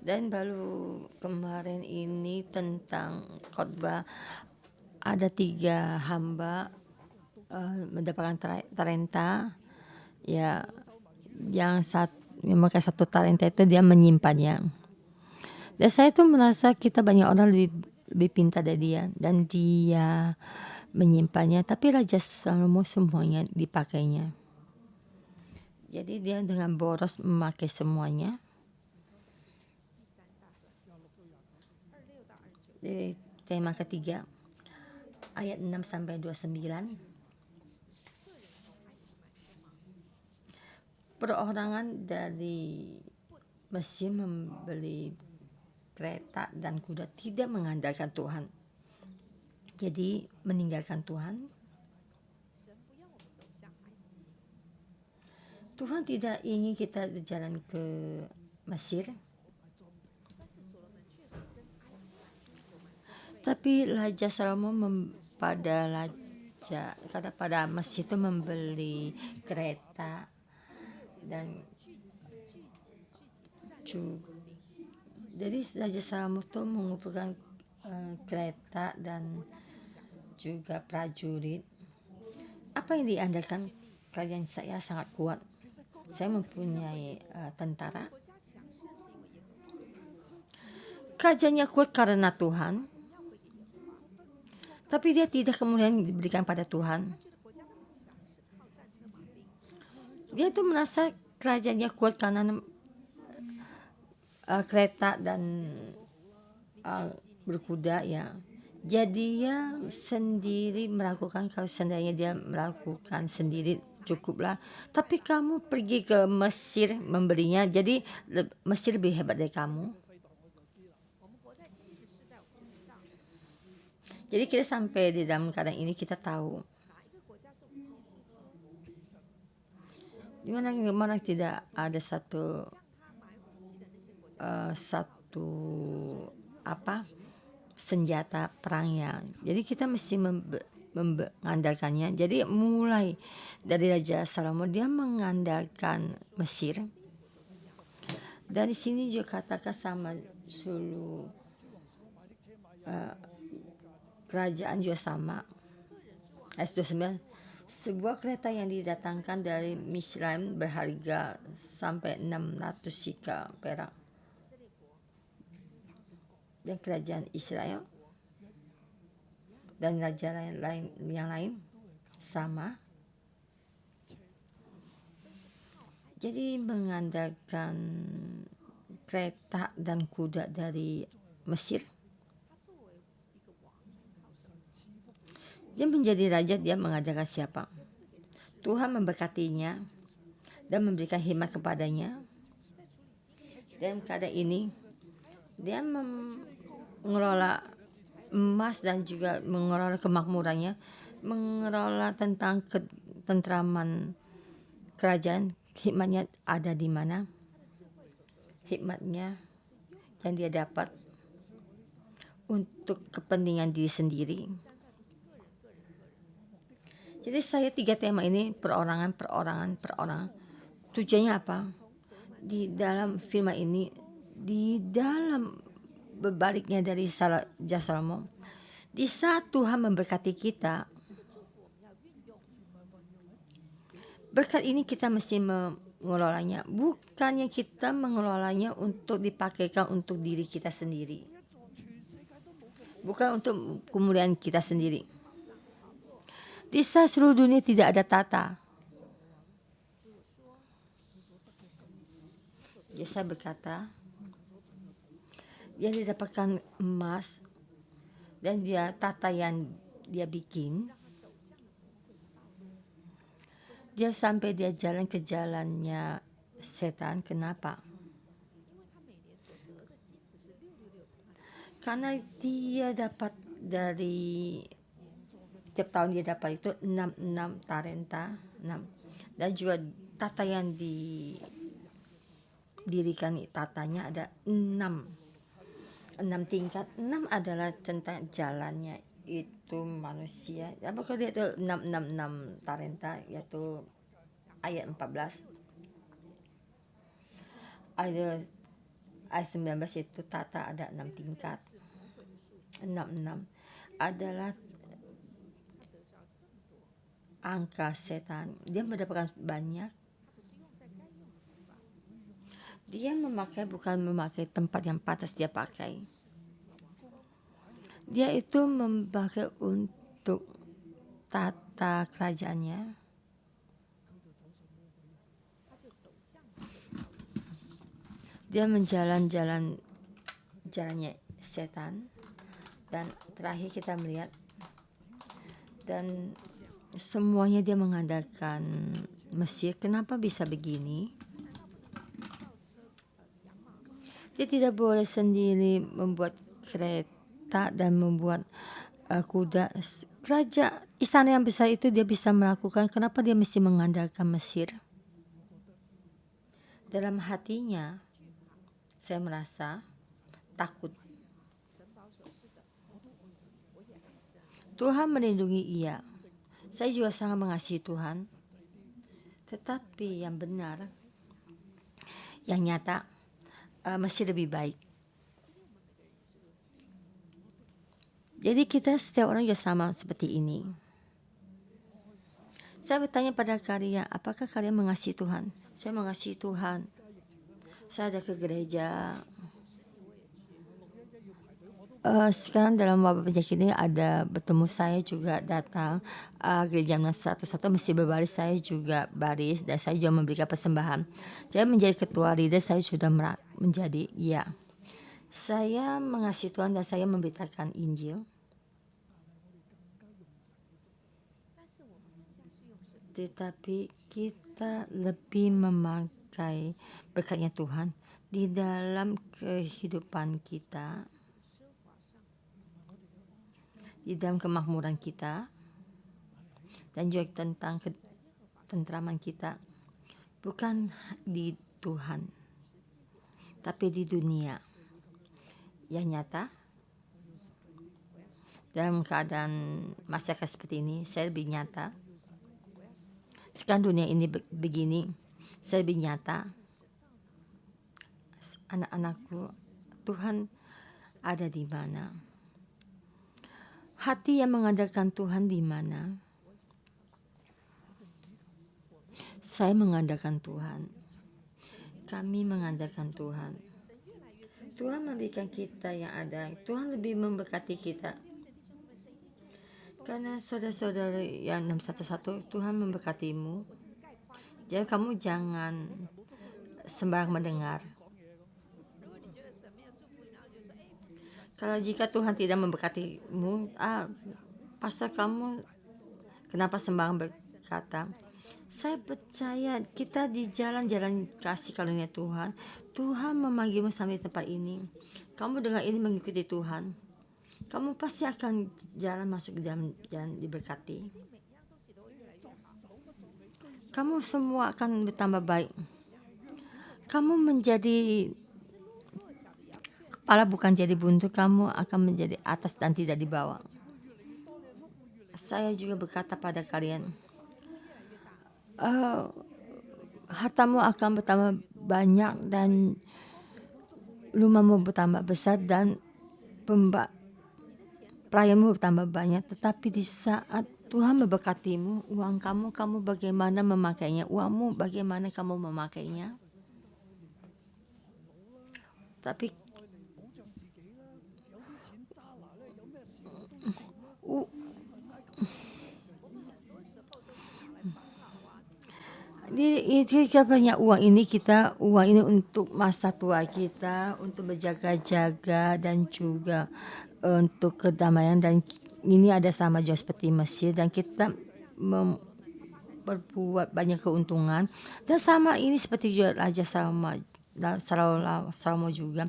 Dan baru kemarin ini tentang khotbah, ada 3 hamba mendapatkan talenta. Ya, yang memakai 1 talenta itu dia menyimpannya. Dan saya tuh merasa kita banyak orang lebih pintar dari dia dan dia menyimpannya. Tapi Raja Salomo semuanya dipakainya. Jadi dia dengan boros memakai semuanya. Jadi, tema ketiga ayat 6 sampai 29. Perorangan dari Mesir membeli kereta dan kuda, tidak mengandalkan Tuhan. Jadi meninggalkan Tuhan. Tuhan tidak ingin kita berjalan ke Mesir. Tapi Raja Salomo pada Mesir itu membeli kereta dan jadi Raja Salomo itu mengumpulkan kereta dan juga prajurit. Apa yang diandalkan? Kerajaan saya sangat kuat. Saya mempunyai tentara. Kerajaannya kuat karena Tuhan. Tapi dia tidak kemudian diberikan pada Tuhan. Dia itu merasa kerajaannya kuat karena kereta dan berkuda ya. Jadi dia sendiri melakukan, kalau seandainya dia melakukan sendiri cukuplah. Tapi kamu pergi ke Mesir membelinya, jadi Mesir lebih hebat dari kamu. Jadi kita sampai di dalam keadaan ini kita tahu di mana tidak ada satu senjata perangnya. Jadi kita mesti mengandalkannya. Jadi mulai dari Raja Salomo dia mengandalkan Mesir. Dan di sini juga katakan sama seluruh kerajaan juga sama. Ayat 29, sebuah kereta yang didatangkan dari Misraim berharga sampai 600 sikal perak. Dan kerajaan Israel dan raja yang lain sama. Jadi mengandalkan kereta dan kuda dari Mesir. Dia menjadi raja, dia mengandalkan siapa? Tuhan memberkatinya dan memberikan hikmat kepadanya. Dan keadaan ini dia mengelola emas dan juga mengelola kemakmurannya, mengelola tentang ketentraman kerajaan. Hikmatnya ada di mana? Hikmatnya yang dia dapat untuk kepentingan diri sendiri. Jadi saya 3 tema ini, perorangan. Tujuannya apa? Di dalam firman ini, di dalam berbaliknya dari Raja Salomo, Di saat Tuhan memberkati kita, berkat ini kita mesti mengelolanya. Bukannya kita mengelolanya untuk dipakaikan untuk diri kita sendiri. Bukan untuk kemuliaan kita sendiri. Di saat seluruh dunia tidak ada tata. Yesaya berkata, dia didapatkan emas dan dia tata yang dia bikin. Dia sampai dia jalan ke jalannya setan. Kenapa? Karena dia dapat dari tiap tahun dia dapat itu 66 talenta, 6. Dan juga tata yang didirikan tatanya ada 6 tingkat. 6 adalah tentang jalannya itu manusia. Apa kalau dia itu 6 talenta, yaitu ayat 14. Ayat 19 itu tata ada 6 tingkat. 66 adalah angka setan. Dia mendapatkan banyak. Dia bukan memakai tempat yang pantas dia pakai. Dia itu memakai untuk tata kerajaannya. Dia menjalan-jalan jalannya setan. Dan terakhir kita melihat, dan semuanya dia mengandalkan Mesir. Kenapa bisa begini? Dia tidak boleh sendiri membuat kereta dan membuat kuda. Istana yang besar itu dia bisa melakukan. Kenapa dia mesti mengandalkan Mesir? Dalam hatinya saya merasa takut. Tuhan melindungi ia. Saya juga sangat mengasihi Tuhan. Tetapi yang benar, yang nyata, masih lebih baik. Jadi kita setiap orang juga sama seperti ini. Saya bertanya pada kalian, apakah kalian mengasihi Tuhan? Saya mengasihi Tuhan. Saya ada ke gereja. Sekarang dalam wabah penyakit ini ada bertemu, saya juga datang gereja satu-satu mesti berbaris, saya juga baris dan saya juga memberikan persembahan. Jadi menjadi ketua leader saya sudah menjadi, ya. Saya mengasihi Tuhan dan saya memberitakan Injil. Tetapi kita lebih memakai berkatnya Tuhan di dalam kehidupan kita, di dalam kemakmuran kita, dan juga tentang ketentraman kita, bukan di Tuhan, tapi di dunia. Yang nyata, dalam keadaan masyarakat seperti ini, saya lebih nyata. Sekarang dunia ini begini, saya lebih nyata. Anak-anakku, Tuhan ada di mana? Hati yang mengandalkan Tuhan di mana? Saya mengandalkan Tuhan. Kami mengandalkan Tuhan. Tuhan memberikan kita yang ada. Tuhan lebih memberkati kita. Karena saudara-saudara yang 611, Tuhan memberkatimu. Jadi kamu jangan sembarang mendengar. Kalau jika Tuhan tidak memberkatimu, pastor kamu kenapa sembarang berkata? Saya percaya kita di jalan-jalan kasih karunia Tuhan. Tuhan memanggilmu sampai tempat ini. Kamu dengan ini mengikuti Tuhan. Kamu pasti akan jalan masuk ke dalam jalan diberkati. Kamu semua akan bertambah baik. Kamu menjadi kepala bukan jadi buntut. Kamu akan menjadi atas dan tidak di bawah. Saya juga berkata pada kalian, hartamu akan bertambah banyak dan rumahmu bertambah besar dan pelayanmu bertambah banyak, tetapi di saat Tuhan memberkatimu, uang kamu bagaimana memakainya, uangmu bagaimana kamu memakainya. Tapi kita punya uang ini untuk masa tua kita, untuk berjaga-jaga dan juga untuk kedamaian, dan ini ada sama juga seperti Mesir, dan kita berbuat banyak keuntungan, dan sama ini seperti juga Raja Salomo juga,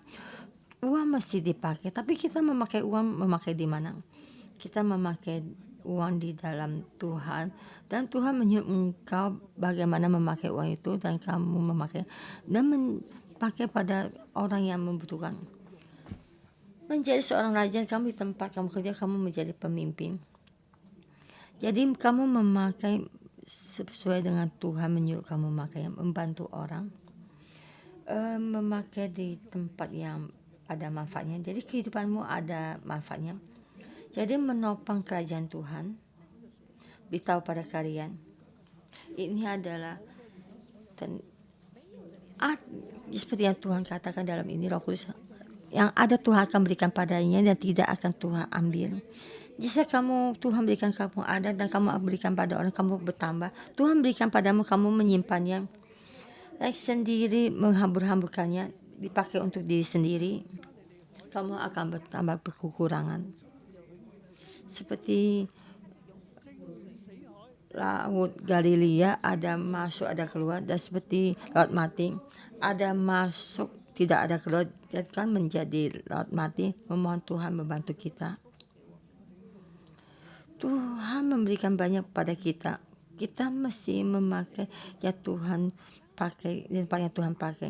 uang mesti dipakai, tapi kita memakai di mana? Kita memakai uang di dalam Tuhan, dan Tuhan menyuruh engkau bagaimana memakai uang itu, dan kamu memakai dan pakai pada orang yang membutuhkan. Menjadi seorang raja, kamu di tempat kamu kerja, kamu menjadi pemimpin. Jadi kamu memakai sesuai dengan Tuhan menyuruh kamu memakai, membantu orang, memakai di tempat yang ada manfaatnya. Jadi kehidupanmu ada manfaatnya. Jadi menopang kerajaan Tuhan. Beritahu pada kalian, ini adalah seperti yang Tuhan katakan dalam ini, Roh Kudus, yang ada Tuhan akan berikan padanya dan tidak akan Tuhan ambil. Jika Tuhan berikan kamu ada dan kamu berikan pada orang, kamu bertambah. Tuhan berikan padamu, kamu menyimpannya, sendiri menghambur-hamburkannya, dipakai untuk diri sendiri, kamu akan bertambah berkekurangan. Seperti laut Galilea, ada masuk ada keluar, dan seperti laut mati, ada masuk tidak ada keluar, kan menjadi laut mati. Memohon Tuhan membantu kita. Tuhan memberikan banyak pada kita, kita mesti memakai ya Tuhan pakai, dan yang Tuhan pakai,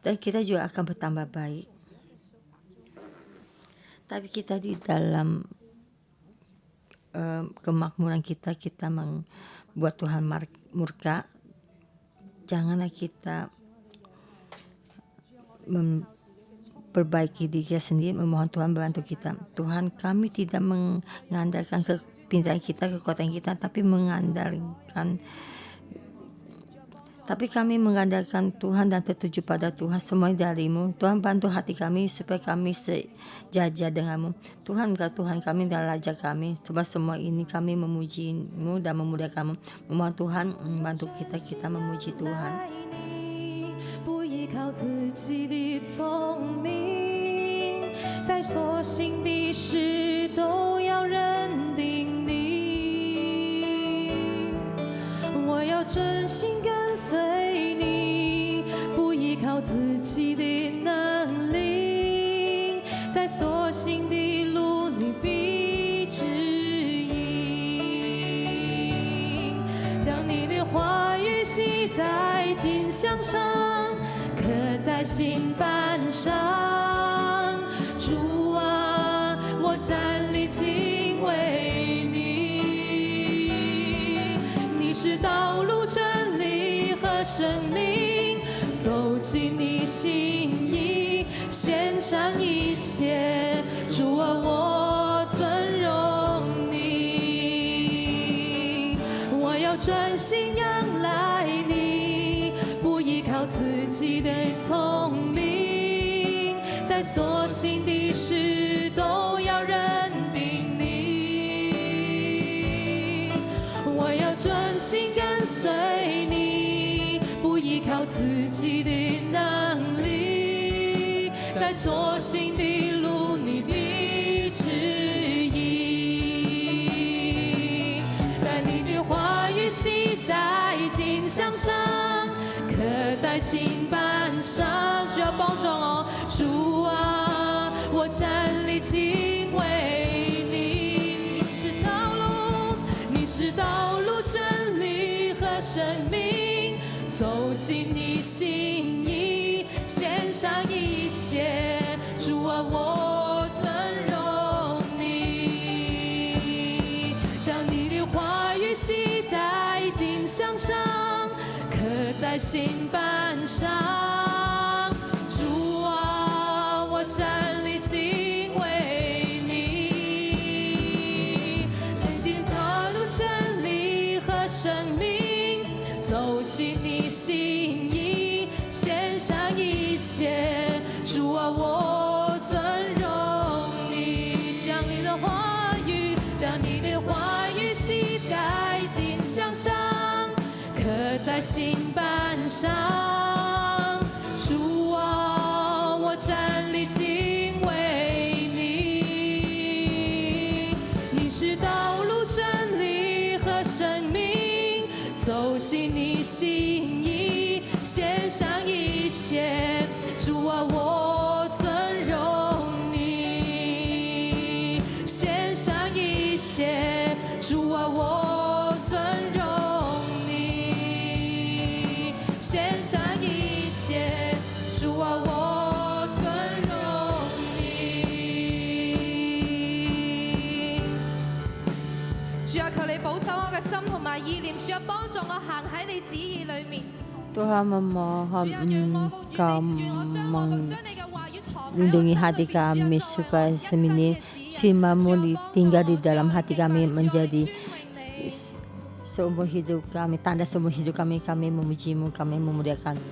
dan kita juga akan bertambah baik. Tapi kita di dalam kemakmuran kita membuat Tuhan murka. Janganlah kita memperbaiki diri kita sendiri, memohon Tuhan membantu kita. Tuhan, kami tidak mengandalkan kepintaran kita, kekuatan kita, tapi kami mengandalkan Tuhan dan tertuju pada Tuhan, semuanya darimu. Tuhan, bantu hati kami supaya kami sejajar denganmu. Tuhan, Tuhan kami dan Raja kami. Coba semua ini kami memujimu dan memuliakanmu. Memohon Tuhan membantu kita memuji Tuhan. 不依靠自己的聪明，在所行的事都要认定你。我要专心跟随你，不依靠自己的能力，在所行的路你必指引。将你的话语记在金箱上，刻在心板上。主啊，我站立敬畏你。你是道路、真理和生命，走进你心意，献上一切。主啊，我尊荣你。我要专心仰赖你，不依靠自己的聪明，在所行的事都要认定你。我要专心跟随你，不依靠自己的能力，在所行的路你必指引。在你的话语记在金箱上，刻在心板上。主要帮助哦，主啊，我站立敬畏你。你是道路，你是道路，真理和生命，走进你心意，献上一切。主啊，我尊荣你。将你的话语记在金箱上，刻在心板上。主啊，我站立敬畏你。走进你心意，献上一切。主啊，我尊荣你，将你的话语，将你的话语写在金像上，刻在心板上。主啊，我站立敬畏你，你是道路、真理和生命，走进你心意，献上一切。主啊，我尊荣你，献上一切。主啊，我尊荣你，献上一切。主啊，我尊荣你。主啊，求你保守我嘅心同埋意念，主啊，幫助我行喺你旨意裏面。 Tuhan memohon Engkau 將你嘅話語藏喺 melindungi hati kami supaya semini firman-Mu tinggal di dalam hati kami menjadi seumur hidup kami, tanda seumur hidup kami, kami memuji-Mu, kami memuliakan.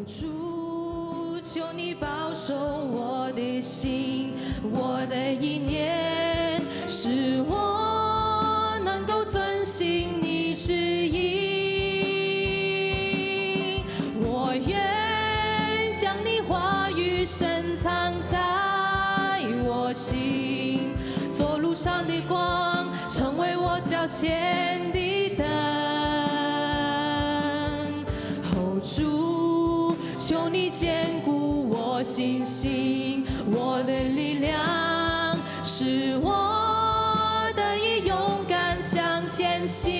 主，求你保守我的心，我的意念，使我能够遵行你旨意。我愿将你话语深藏在我心，做路上的光，成为我脚前的灯。哦，主，求你坚固我信心，我的力量，使我得以勇敢向前行。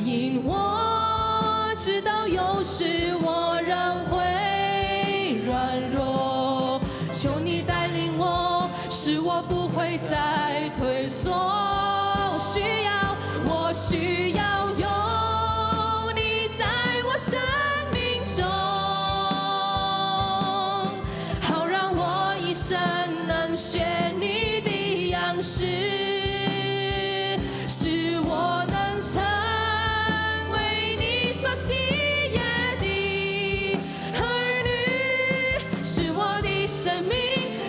因我知道有时我仍会软弱，求你带领我，使我不会再退缩。我需要有你在我生命中，好让我一生能学你的样式，使我能成为你所喜悦的儿女，使我的生命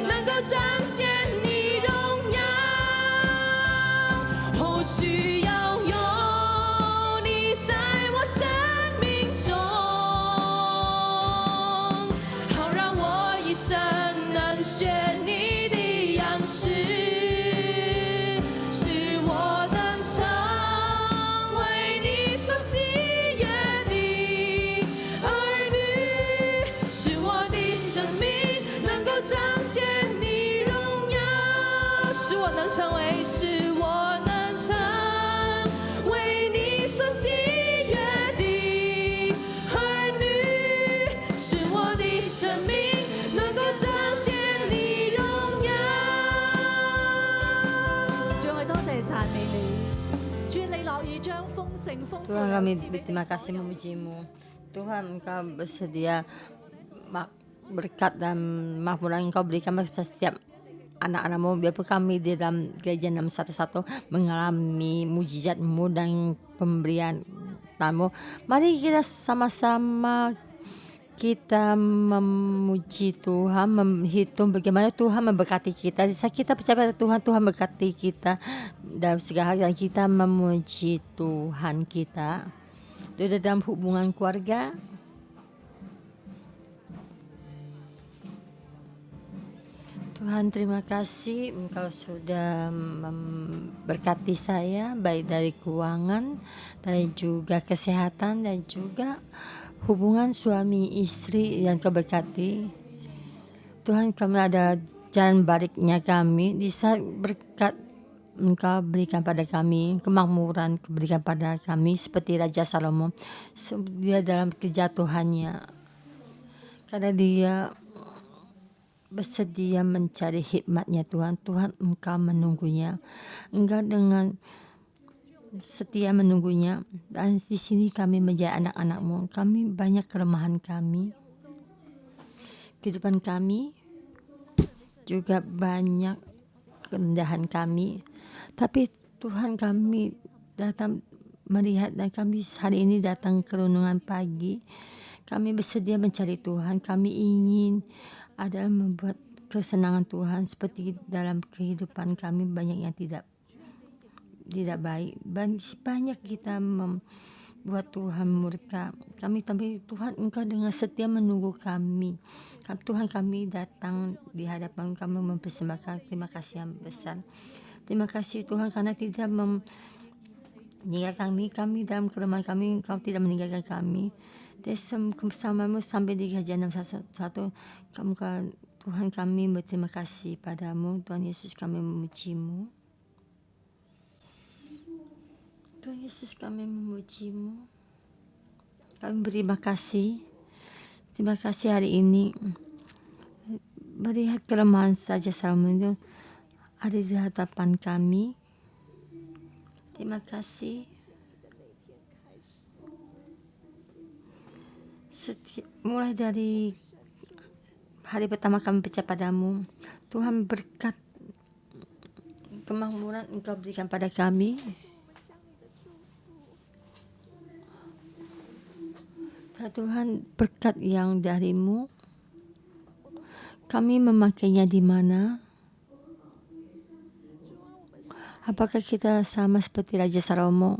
能够彰显你荣耀。哦，需要有你在我生命中，好让我一生能学你的样式，使我能成为你所喜悦的儿女，使我的生命能够彰显你荣耀，使我能成为，使我能成为你所喜悦的儿女，使我的生命能够彰顯你榮耀。主，我多謝讚美你，主你樂意將豐盛豐富 Tuhan 有 kami 智慧 berterima kasih memuji-Mu. Tuhan Engkau bersedia berkat dan makmur yang Engkau berikan kepada setiap anak-anak-Mu, biarpun kami di dalam gereja 611 mengalami mujizat-Mu dan pemberian-Mu. Mari kita sama-sama kita memuji Tuhan, menghitung bagaimana Tuhan memberkati kita. Saat kita percaya pada Tuhan, Tuhan memberkati kita dalam segala hal, dan kita memuji Tuhan kita. Di dalam hubungan keluarga, Tuhan terima kasih Engkau sudah memberkati saya, baik dari keuangan dan juga kesehatan dan juga hubungan suami istri yang Kau berkati. Tuhan, kami ada jalan baliknya kami, di saat berkat Engkau berikan pada kami, kemakmuran berikan pada kami seperti Raja Salomo. Dia dalam kejatuhannya, karena dia bersedia mencari hikmatnya Tuhan. Tuhan, Engkau menunggunya, Engkau dengan setia menunggunya. Dan di sini kami menjadi anak-anak-Mu. Kami banyak kelemahan kami, kehidupan kami juga banyak kerendahan kami. Tapi Tuhan, kami datang melihat dan kami hari ini datang ke renungan pagi. Kami bersedia mencari Tuhan. Kami ingin adalah membuat kesenangan Tuhan, seperti dalam kehidupan kami banyak yang tidak baik. Banyak kita membuat Tuhan murka. Tapi Tuhan, Engkau dengan setia menunggu kami. Tuhan, kami datang di hadapan kami mempersembahkan terima kasih yang besar. Terima kasih Tuhan karena tidak meninggalkan kami dalam kelemahan kami. Engkau tidak meninggalkan kami. Bersamamu sampai di Kerajaan 611. Tuhan, kami berterima kasih padamu. Tuhan Yesus, kami memujimu. Tuhan Yesus, kami memujimu. Kami berterima kasih. Terima kasih hari ini. Melihat kelemahan saja Salomo itu ada di hadapan kami. Terima kasih. Mulai dari hari pertama kami percaya padamu, Tuhan, berkat kemakmuran Engkau berikan pada kami. Tuhan, berkat yang darimu, kami memakainya di mana? Apakah kita sama seperti Raja Salomo?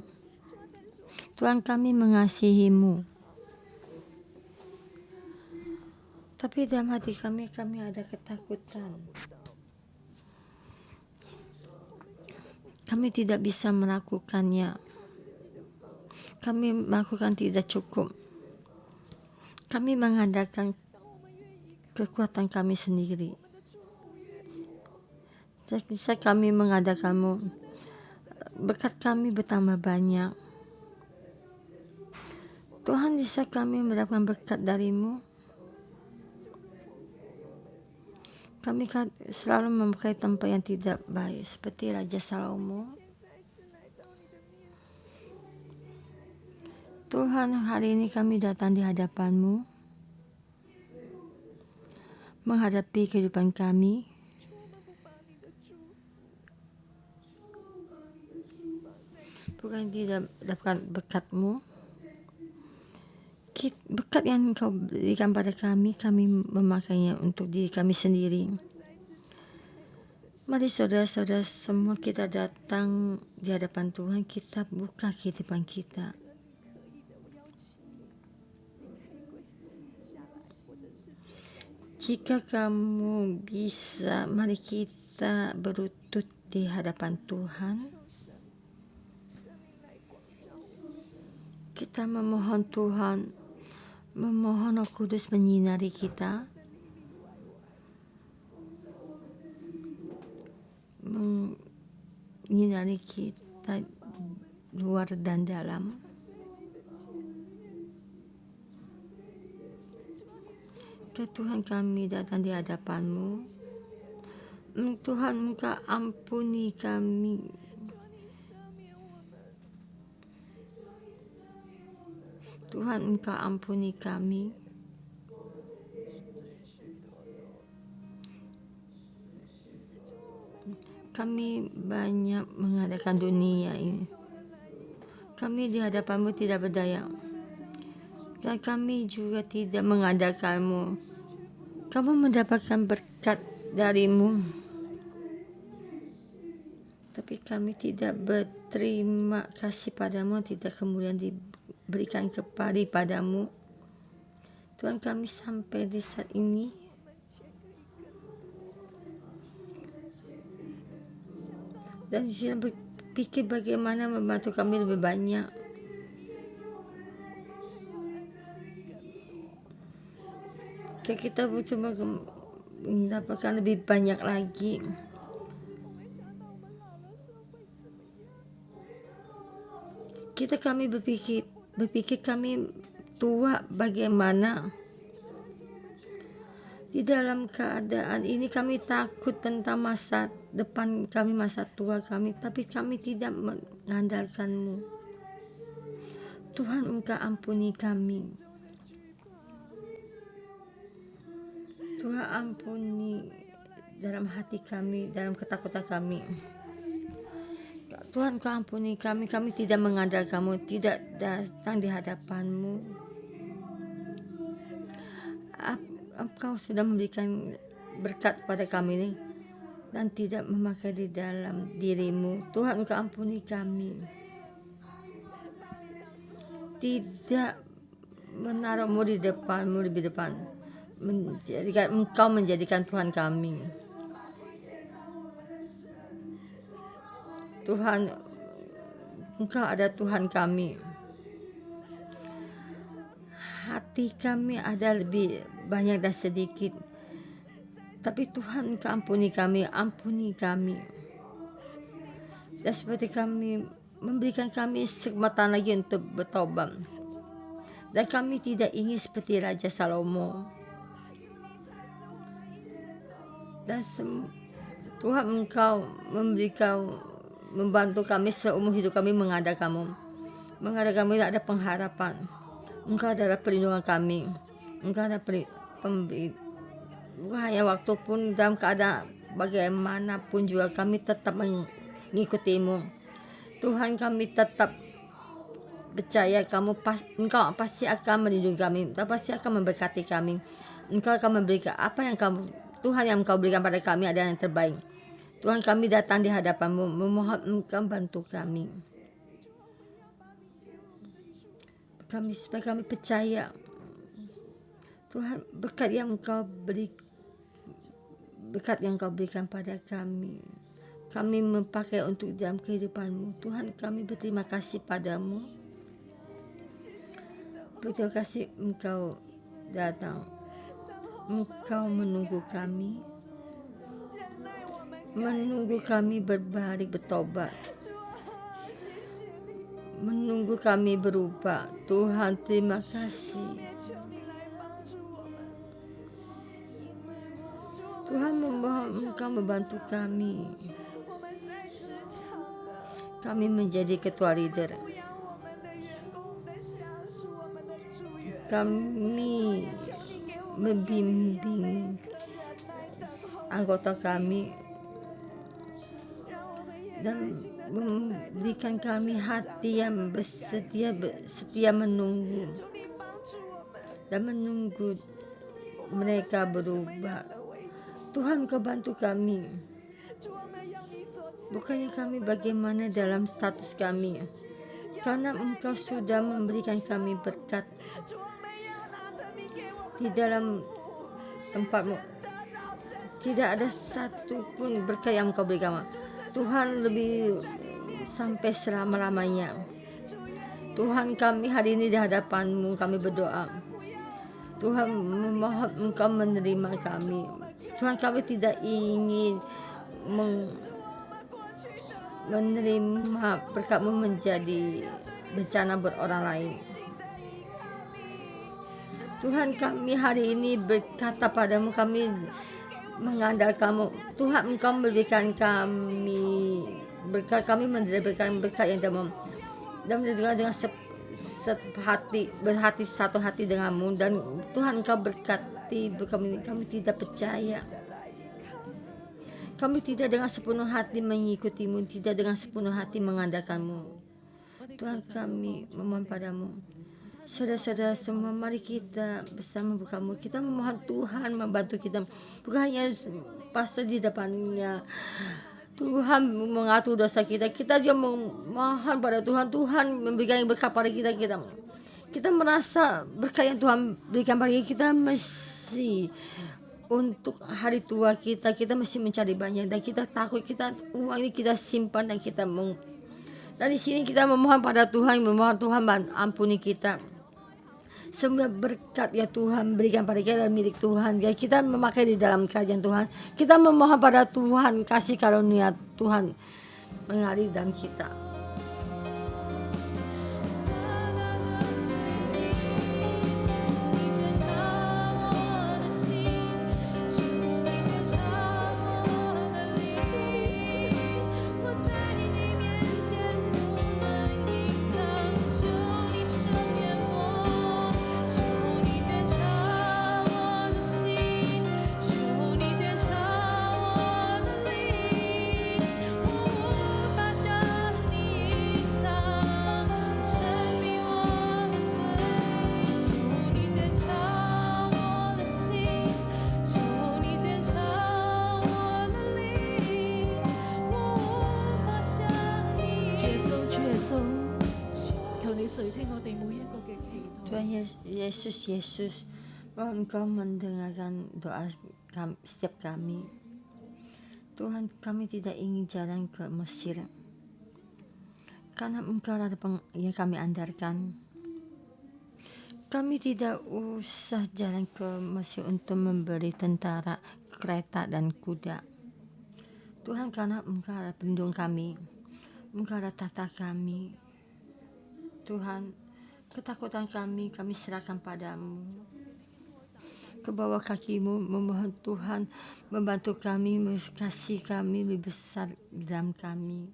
Tuhan, kami mengasihimu. Tapi dalam hati kami ada ketakutan. Kami tidak bisa melakukannya. Kami melakukan tidak cukup. Kami mengandalkan kekuatan kami sendiri. Jika kami mengandalkanmu, berkat kami bertambah banyak. Tuhan, bisa kami mendapatkan berkat darimu. Kami selalu memakai tempat yang tidak baik, seperti Raja Salomo. Tuhan, hari ini kami datang di hadapan-Mu, menghadapi kehidupan kami. Bukan tidak dapat berkat-Mu. Berkat yang Engkau berikan pada kami memakainya untuk diri kami sendiri. Mari saudara-saudara semua kita datang di hadapan Tuhan, kita buka kehidupan kita. Jika kamu bisa, mari kita berlutut di hadapan Tuhan. Kita memohon Tuhan, memohon Roh Kudus menyinari kita, menyinari kita luar dan dalam. Ya Tuhan, kami datang di hadapan-Mu. Tuhan, Engkau ampuni kami. Tuhan, Engkau ampuni kami. Kami banyak mengadakan dunia ini. Kami di hadapan-Mu tidak berdaya. Dan kami juga tidak mengandalkan-Mu. Kamu mendapatkan berkat dari-Mu. Tapi kami tidak berterima kasih padamu, tidak kemudian diberikan kepadamu. Tuhan, kami sampai di saat ini dan saya berpikir bagaimana membantu kami lebih banyak. Kita butuh mendapatkan lebih banyak lagi. Kami berpikir kami tua bagaimana. Di dalam keadaan ini kami takut tentang masa depan kami, masa tua kami. Tapi kami tidak mengandalkan-Mu. Tuhan, Engkau ampuni kami. Tuhan, ampuni dalam hati kami, dalam ketakutan kami. Tuhan Kau ampuni kami tidak mengandal Kamu, tidak datang di hadapan-Mu. Engkau sudah memberikan berkat pada kami ini dan tidak memakai di dalam diri-Mu. Tuhan Engkau ampuni kami, tidak menaruh-Mu di depan-Mu lebih depan, Engkau menjadikan Tuhan kami. Tuhan, Engkau ada Tuhan kami. Hati kami ada lebih banyak dan sedikit, tapi Tuhan Engkau ampuni kami. Dan seperti kami memberikan kami kesempatan lagi untuk bertobat. Dan kami tidak ingin seperti Raja Salomo. Dan Tuhan Engkau membantu kami seumur hidup kami mengada Kamu. Mengada kami ada pengharapan. Engkau adalah perlindungan kami. Engkau ada bukan hanya waktu pun, dalam keadaan bagaimanapun juga kami tetap mengikuti-Mu. Tuhan, kami tetap percaya Engkau pasti akan melindungi kami. Engkau pasti akan memberkati kami. Engkau akan memberikan apa yang Tuhan yang Engkau berikan pada kami adalah yang terbaik. Tuhan, kami datang di hadapan-Mu, memohon Engkau bantu kami. Supaya kami percaya, Tuhan, berkat yang Engkau berikan pada kami memakai untuk dalam kehidupan-Mu. Tuhan, kami berterima kasih pada-Mu. Berterima kasih Engkau datang. Engkau menunggu kami berbalik bertobat, menunggu kami berubah. Tuhan, terima kasih. Tuhan, memohon Engkau membantu kami. Kami menjadi ketua leader. Kami membimbing anggota kami dan memberikan kami hati yang setia menunggu dan menunggu mereka berubah. Tuhan, Kau bantu kami. Bukannya kami bagaimana dalam status kami, karena Engkau sudah memberikan kami berkat di dalam tempat-Mu. Tidak ada satu pun berkat yang Engkau berikan, Tuhan, lebih sampai selama-lamanya. Tuhan, kami hari ini di hadapan-Mu, kami berdoa. Tuhan, memohon Engkau menerima kami. Tuhan, kami tidak ingin menerima berkat-Mu menjadi bencana buat orang lain. Tuhan, kami hari ini berkata pada-Mu, kami mengandalkan Kamu. Tuhan, Engkau memberikan kami berkat, kami mendapatkan berkat yang dalam dan dengan satu hati dengan-Mu. Dan Tuhan, Engkau berkati kami tidak percaya. Kami tidak dengan sepenuh hati mengikuti-Mu, tidak dengan sepenuh hati mengandalkan-Mu. Tuhan, kami memohon pada-Mu. Saudara-saudara semua, mari kita bersama Kamu. Kita memohon Tuhan membantu kita. Bukan hanya pastor di depannya Tuhan mengatur dosa kita. Kita juga memohon pada Tuhan. Tuhan memberikan berkat pada kita. Kita merasa berkat yang Tuhan berikan pada kita mesti untuk hari tua kita mesti mencari banyak, dan kita takut uang ini kita simpan dan dan di sini kita memohon pada Tuhan, Tuhan ampuni kita. Semua berkat ya Tuhan berikan pada kita dan milik Tuhan. Ya, kita memakai di dalam kerajaan Tuhan. Kita memohon pada Tuhan, kasih karunia Tuhan mengalir dalam kita. 你垂聽我哋每一個嘅祈禱。 Tuhan Yesus, bahwa Engkau mendengarkan doa setiap kami. Tuhan, kami tidak ingin jalan ke Mesir, karena Engkau adalah yang kami andalkan. Kami tidak usah jalan ke Mesir untuk membeli tentara, kereta, dan kuda. Tuhan, karena Engkau adalah pelindung kami, Engkau adalah tata kami. Tuhan, ketakutan kami serahkan padamu. Ke bawah kakimu, memohon Tuhan membantu kami, kasih kami lebih besar di dalam kami.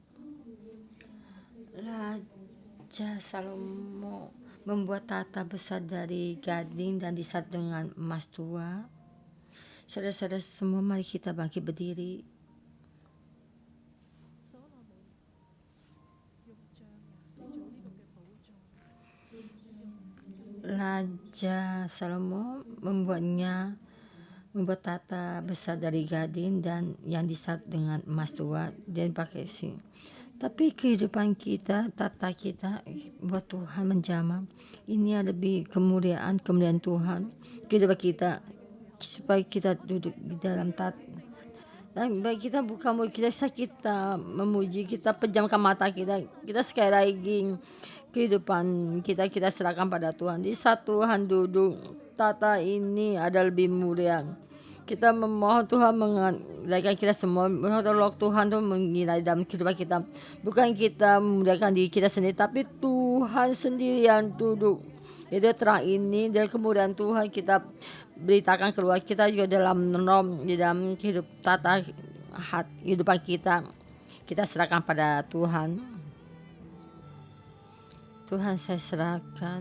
Raja Salomo membuat tata besar dari gading dan disat dengan emas tua. Saudara-saudara semua, mari kita bangkit berdiri. Raja Salomo membuat tata besar dari gading dan yang disat dengan emas tua dan pakai sing. Tapi kehidupan kita, tata kita buat Tuhan menjamah. Ini lebih kemuliaan Tuhan kehidupan kita, supaya kita duduk di dalam tata. Dan baik kita bukan kita memuji, kita pejamkan mata kita sekali lagi kehidupan kita serahkan pada Tuhan. Di saat Tuhan duduk, tata ini ada lebih mulia. Kita memohon Tuhan memuliakan kita semua. Memohon Tuhan itu menginai dalam kehidupan kita. Bukan kita memuliakan diri kita sendiri, tapi Tuhan sendiri yang duduk. Jadi terang ini dari kemuliaan Tuhan kita beritakan keluar. Kita juga di dalam kehidupan kita serahkan pada Tuhan. Tuhan, saya serahkan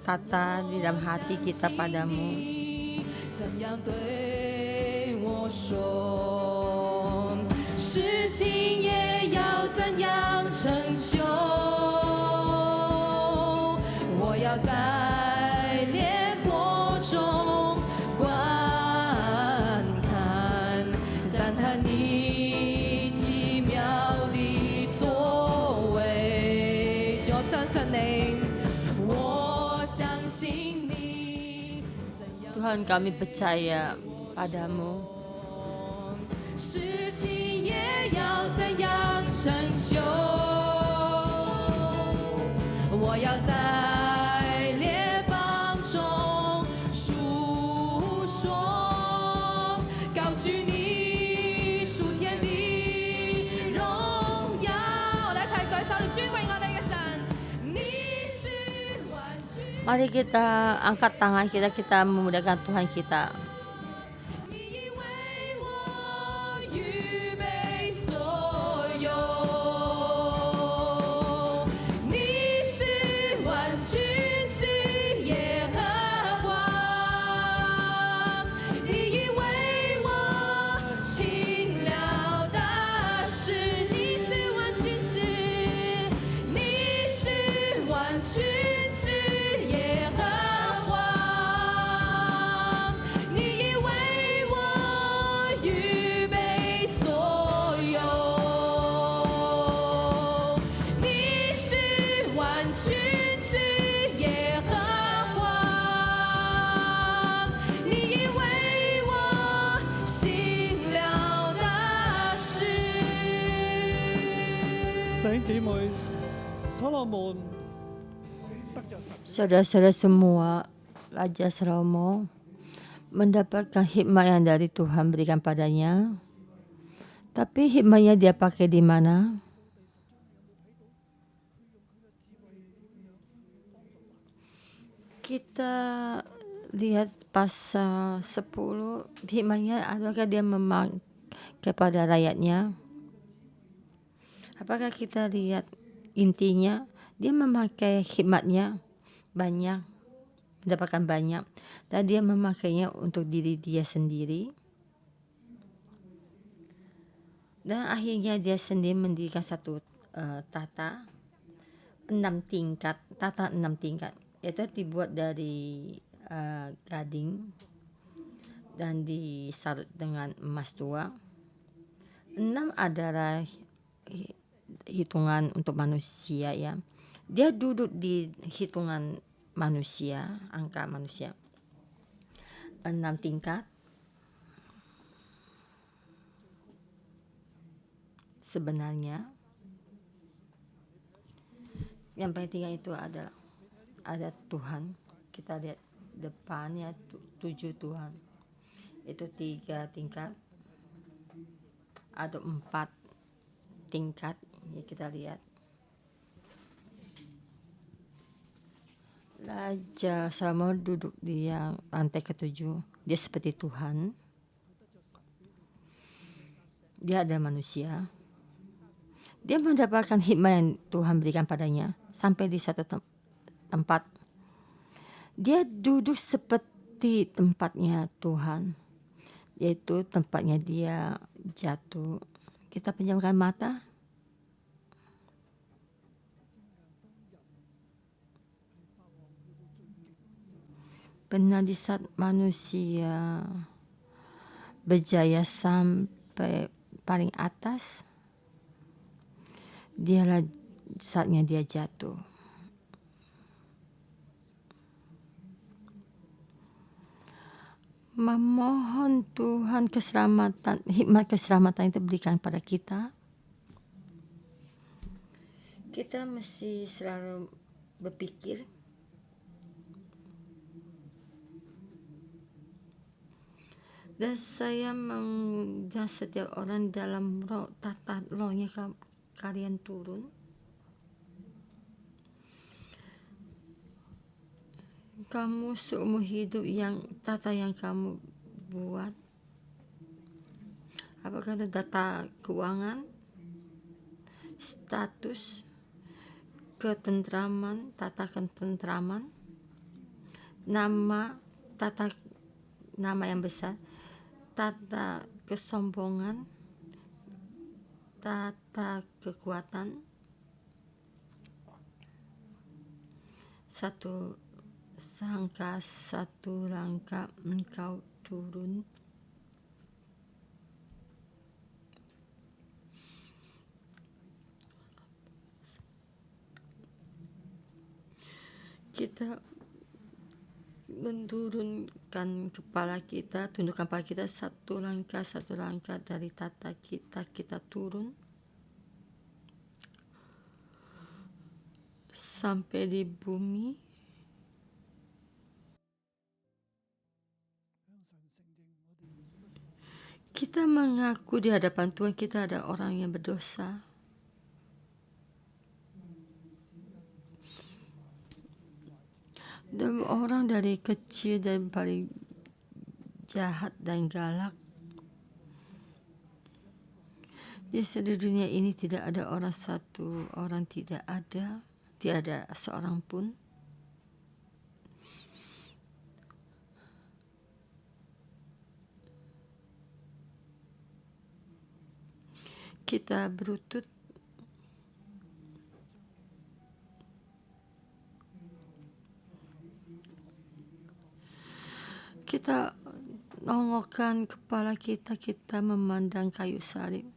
tata di dalam hati kita padamu. 怎样对我说，事情也要怎样成就。我要在列国中观看，赞叹你奇妙的作为。就算圣灵，我相信你。 Tuhan, kami percaya padamu. 事情也要怎样成就？我要在列邦中述说，高举你属天的荣耀。来，一齊舉手嚟尊榮我哋嘅神，你是萬軍。 Mari kita angkat tangan kita memuliakan Tuhan kita. 你已为我预备所有，你是万军之耶和华，你已为我行了大事，你是万军之，你是万军之耶和华。 你已为我预备所有，你是万军之耶和华，你已为我行了大事。 弟兄姊妹，所羅門得着神 Saudara-saudara semua, Raja Salomo mendapatkan hikmat yang dari Tuhan berikan padanya. Tapi hikmatnya dia pakai di mana? Kita lihat pasal 10, hikmatnya adakah dia memakai kepada rakyatnya? Apakah kita lihat intinya dia memakai hikmatnya banyak, mendapatkan banyak, dan dia memakainya untuk diri dia sendiri. Dan akhirnya dia sendiri mendirikan satu tata 6 tingkat, yaitu dibuat dari gading dan disarut dengan emas tua. 6 adalah hitungan untuk manusia ya. Dia duduk di hitungan manusia, angka manusia 6 tingkat. Sebenarnya yang paling tinggi itu ada Tuhan. Kita lihat depannya 7 Tuhan. Itu 3 tingkat. Ada 4 tingkat. Ya, kita lihat. Raja Salomo duduk di yang lantai ke-7. Dia seperti Tuhan. Dia adalah manusia. Dia mendapatkan hikmah yang Tuhan berikan padanya sampai di satu tempat. Dia duduk seperti tempatnya Tuhan, yaitu tempatnya dia jatuh. Kita pejamkan mata. Pernah di saat manusia berjaya sampai paling atas, dialah saatnya dia jatuh. Memohon Tuhan keselamatan, hikmat keselamatan itu berikan pada kita. Kita mesti selalu berpikir dan saya mengundang setiap orang dalam roh, tata rohnya kalian turun. Kamu seumur hidup yang tata yang kamu buat, apakah ada data keuangan, status, ketentraman, tata ketentraman, nama, tata nama yang besar, tata kesombongan, tata kekuatan. Satu langkah engkau turun. Kita menurunkan kepala kita, tundukkan kepala kita satu langkah dari tata kita turun sampai di bumi. Kita mengaku di hadapan Tuhan kita ada orang yang berdosa. Dan orang dari kecil dan paling jahat dan galak. Di seluruh dunia ini tidak ada satu orang tidak ada seorang pun. Kita berlutut. Kita nongokkan kepala kita memandang kayu salib.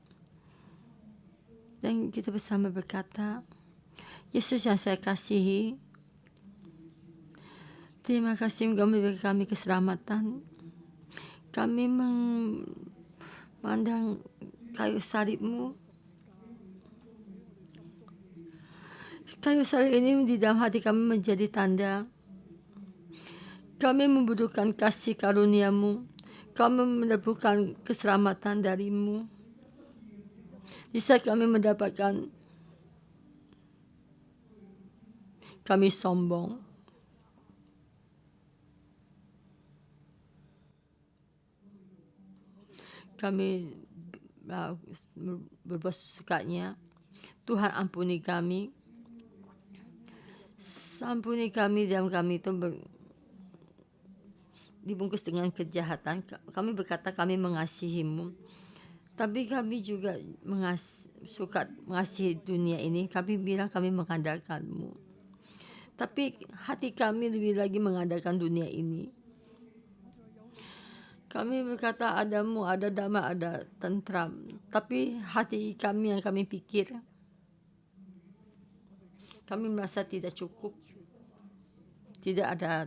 Dan kita bersama berkata, Yesus yang saya kasihi, terima kasih engkau memberi kami keselamatan. Kami memandang kayu salibmu. Kayu salib ini di dalam hati kami menjadi tanda. Kami membutuhkan kasih karuniamu. Kami mendapatkan keselamatan darimu. Di saat kami mendapatkan, kami sombong. Kami berbuat sesukanya. Tuhan ampuni kami. Ampuni kami dalam kami itu dibungkus dengan kejahatan. Kami berkata kami mengasihimu. Tapi kami juga suka mengasihi dunia ini. Kami bilang kami mengandalkanmu. Tapi hati kami lebih lagi mengandalkan dunia ini. Kami berkata adamu, ada damai, ada tentram. Tapi hati kami yang kami pikir, Kami merasa tidak cukup, tidak ada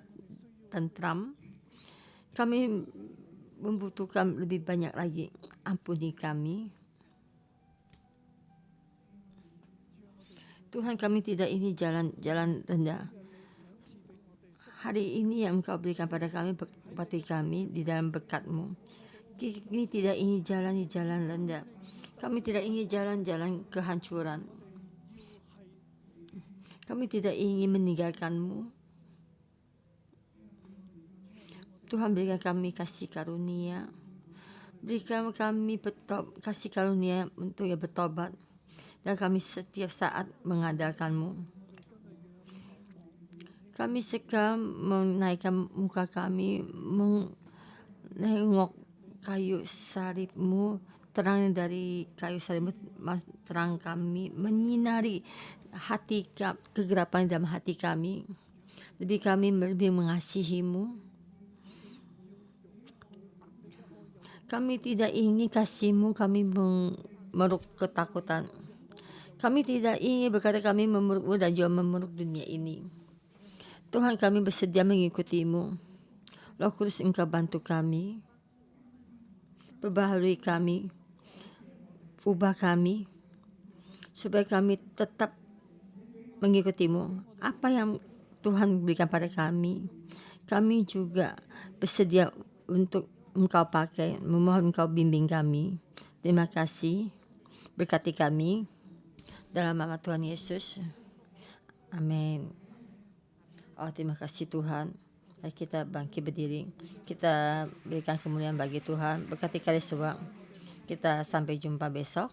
tentram. Kami membutuhkan lebih banyak lagi. Ampuni kami. Tuhan, kami tidak ingin jalan rendah. Hari ini yang Engkau berikan pada kami, berkati kami di dalam berkat-Mu. Kami tidak ingin jalan di jalan rendah. Kami tidak ingin jalan-jalan kehancuran. Kami tidak ingin meninggalkan-Mu. Tuhan, berikan kami kasih karunia. Berikan kami kasih karunia untuk bertobat. Dan kami setiap saat mengandalkan-Mu. Kami suka menaikkan muka kami, menengok kayu salib-Mu, terang dari kayu salib-Mu, terang kami, menyinari hati, kegelapan dalam hati kami. Kami lebih mengasihi-Mu. Kami tidak ingin kasih-Mu, kami memeluk ketakutan. Kami tidak ingin berkata kami memeluk-Mu dan juga memeluk dunia ini. Tuhan, kami bersedia mengikuti-Mu. Roh Kudus, Engkau bantu kami. Perbaharui kami. Ubah kami. Supaya kami tetap mengikuti-Mu. Apa yang Tuhan berikan pada kami, kami juga bersedia untuk Engkau pakai. Memohon Engkau bimbing kami. Terima kasih. Berkati kami. Dalam nama Tuhan Yesus. Amin. Oh, terima kasih Tuhan. Mari kita bangkit berdiri. Kita berikan kemuliaan bagi Tuhan. Berkati kalian semua. Kita sampai jumpa besok.